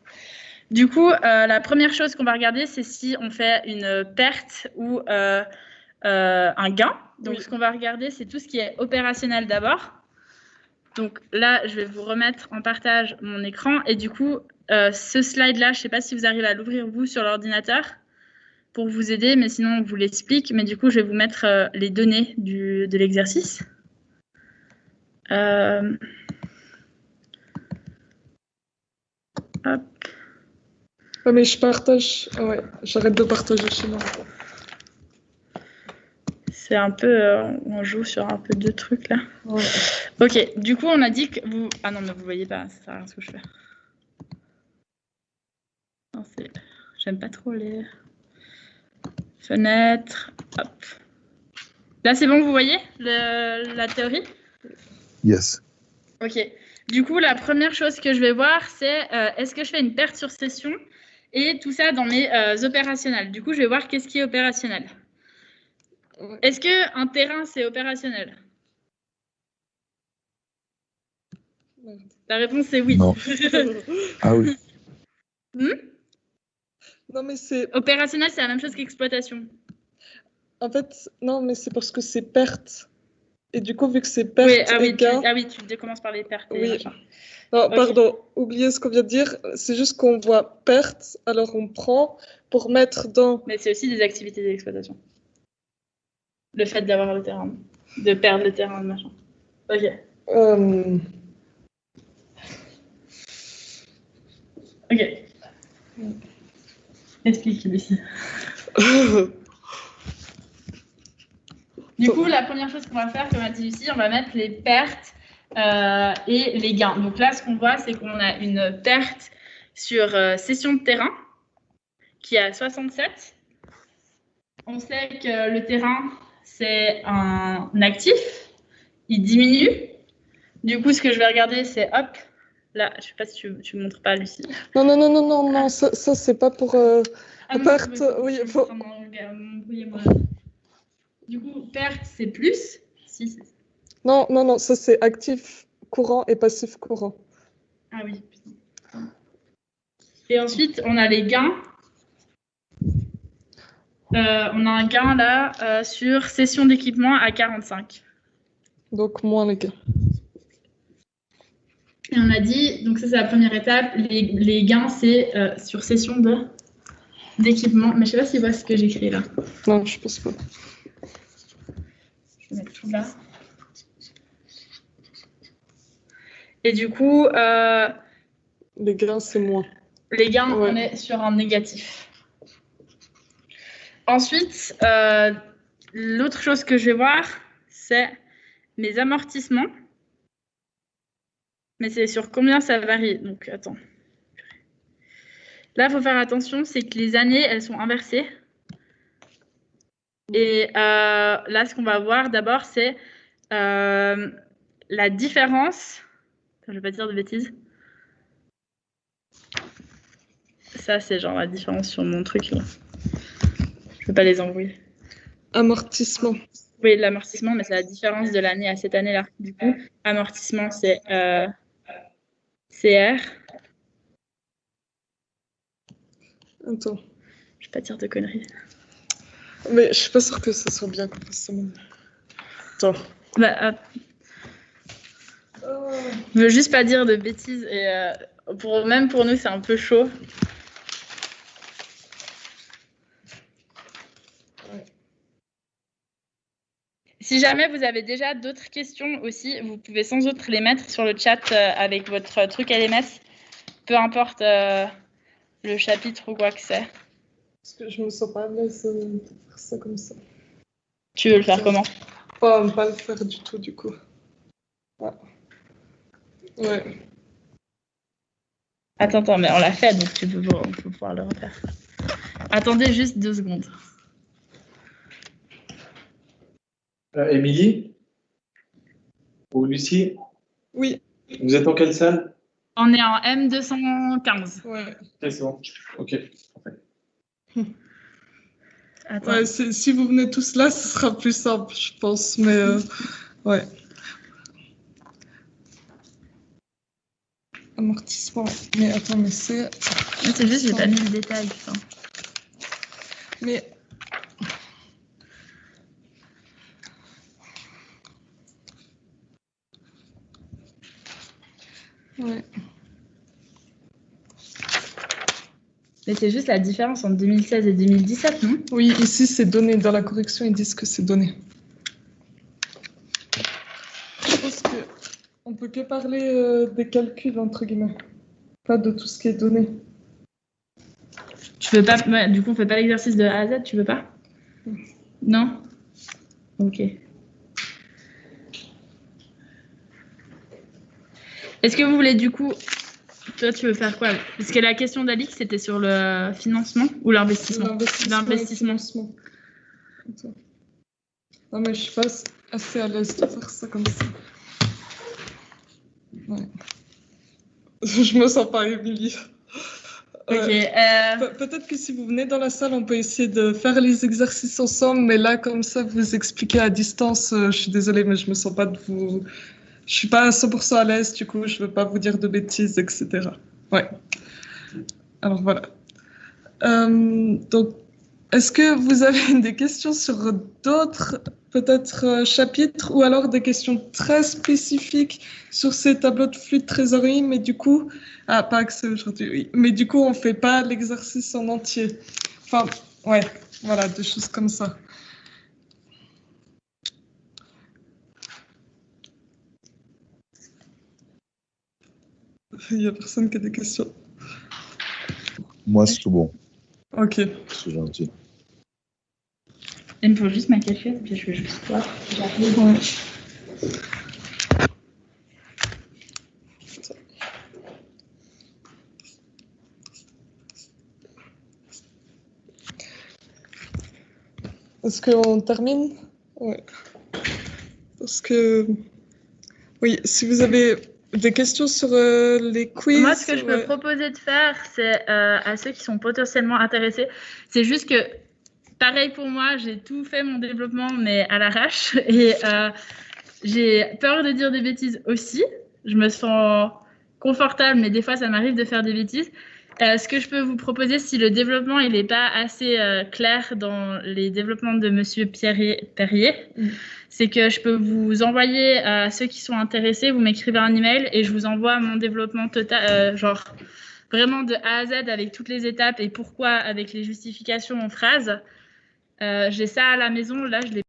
Du coup, la première chose qu'on va regarder, c'est si on fait une perte ou un gain. Donc, ce qu'on va regarder, c'est tout ce qui est opérationnel d'abord. Donc là, je vais vous remettre en partage mon écran. Et du coup, ce slide-là, je ne sais pas si vous arrivez à l'ouvrir, vous, sur l'ordinateur, pour vous aider, mais sinon, on vous l'explique. Mais du coup, je vais vous mettre les données de l'exercice. Hop. Ah, mais je partage. Ah ouais, j'arrête de partager chez moi. C'est un peu... on joue sur un peu deux trucs, là. Ouais. Ok, du coup, on a dit que vous... Ah non, mais vous voyez pas, ça sert à rien ce que je fais. Non, j'aime pas trop les fenêtres. Hop. Là, c'est bon, vous voyez la théorie? Yes. Ok. Du coup, la première chose que je vais voir, c'est est-ce que je fais une perte sur session et tout ça dans mes opérationnels. Du coup, je vais voir qu'est-ce qui est opérationnel. Est-ce qu'un terrain, c'est opérationnel? La réponse, c'est oui. Non. Ah oui. Non, mais c'est... Opérationnel, c'est la même chose qu'exploitation. En fait, non, mais c'est parce que c'est perte. Et du coup, vu que c'est perte et gain... tu commences par les pertes. Oui. Non, okay. Pardon, oubliez ce qu'on vient de dire. C'est juste qu'on voit perte, alors on prend pour mettre dans... Mais c'est aussi des activités d'exploitation. Le fait d'avoir le terrain, de perdre le terrain, machin. Ok. Ok. Explique, Lucie. Du coup, la première chose qu'on va faire, comme a dit Lucie, on va mettre les pertes et les gains. Donc là, ce qu'on voit, c'est qu'on a une perte sur cession de terrain qui est à 67. On sait que le terrain, c'est un actif. Il diminue. Du coup, ce que je vais regarder, c'est hop. Là, je ne sais pas si tu ne montres pas, Lucie. Non, ça c'est pas pour perte. Oui, faut... Du coup, perte, c'est plus. Si, non, ça c'est actif courant et passif courant. Ah oui, putain. Et ensuite, on a les gains. On a un gain là sur cession d'équipement à 45. Donc, moins les gains. Et on a dit, donc ça c'est la première étape, les gains c'est sur cession d'équipement. Mais je ne sais pas si tu vois ce que j'écris là. Non, je pense pas. Je vais mettre tout là. Et du coup... les gains c'est moins. Les gains, ouais. On est sur un négatif. Ensuite, l'autre chose que je vais voir, c'est mes amortissements. Mais c'est sur combien ça varie. Donc, attends. Là, il faut faire attention, c'est que les années, elles sont inversées. Et là, ce qu'on va voir d'abord, c'est la différence. Attends, je ne vais pas dire de bêtises. Ça, c'est genre la différence sur mon truc. Là. Je ne peux pas les embrouiller. Amortissement. Oui, l'amortissement, mais c'est la différence de l'année à cette année-là. Du coup, amortissement, c'est CR. Attends. Je ne vais pas dire de conneries. Mais je ne suis pas sûre que ce soit bien qu'on fasse ça maintenant. Attends. Je veux juste pas dire de bêtises. Et même pour nous, c'est un peu chaud. Si jamais vous avez déjà d'autres questions aussi, vous pouvez sans doute les mettre sur le chat avec votre truc LMS. Peu importe le chapitre ou quoi que c'est. Parce que je me sens pas à l'aise de faire ça comme ça. Tu veux le faire comment? Pas le faire du tout, du coup. Ah. Ouais. Attends, mais on l'a fait, donc on peut pouvoir le refaire. Attendez juste 2 secondes. Émilie? Ou Lucie, Oui, vous êtes en quelle salle? On est en M215. ouais. Ok, c'est bon. Ok. Attends. Ouais, si vous venez tous là, ce sera plus simple, je pense. Mais ouais. Amortissement. Mais attends, mais c'est. C'est juste, j'ai pas mis le détail. Putain. Mais. Ouais. Mais c'est juste la différence entre 2016 et 2017, non? Oui, ici c'est donné. Dans la correction, ils disent que c'est donné. Je pense qu'on peut que parler des calculs, entre guillemets. Pas de tout ce qui est donné. Tu veux pas. Ouais, du coup, on fait pas l'exercice de A à Z, tu veux pas? Non? Ok. Est-ce que vous voulez du coup. Toi, tu veux faire quoi? Parce que la question d'Alix, c'était sur le financement ou l'investissement? L'investissement. Non, mais je suis pas assez à l'aise de faire ça comme ça. Ouais. Je me sens pas, Émilie. Ok. Peut-être que si vous venez dans la salle, on peut essayer de faire les exercices ensemble, mais là, comme ça, vous expliquer à distance, je suis désolée, mais je me sens pas de vous. Je suis pas à 100% à l'aise, du coup, je veux pas vous dire de bêtises, etc. Ouais. Alors voilà. Donc, est-ce que vous avez des questions sur d'autres, peut-être, chapitres, ou alors des questions très spécifiques sur ces tableaux de flux de trésorerie, mais du coup, pas accès aujourd'hui, oui, mais du coup, on fait pas l'exercice en entier. Enfin, ouais, voilà, des choses comme ça. Il y a personne qui a des questions. Moi, c'est tout bon. Ok. C'est gentil. Il me faut juste ma calculette, puis je vais juste voir. J'arrive. Ouais. Est-ce qu'on termine? Ouais. Parce que, oui, si vous avez des questions sur les quiz. Moi, ce que je peux proposer de faire, c'est à ceux qui sont potentiellement intéressés, c'est juste que, pareil pour moi, j'ai tout fait mon développement, mais à l'arrache. Et j'ai peur de dire des bêtises aussi. Je me sens confortable, mais des fois, ça m'arrive de faire des bêtises. Ce que je peux vous proposer, si le développement il n'est pas assez clair dans les développements de Monsieur Perrier, c'est que je peux vous envoyer à ceux qui sont intéressés, vous m'écrivez un email et je vous envoie mon développement total, genre vraiment de A à Z avec toutes les étapes et pourquoi avec les justifications en phrases. J'ai ça à la maison, là je l'ai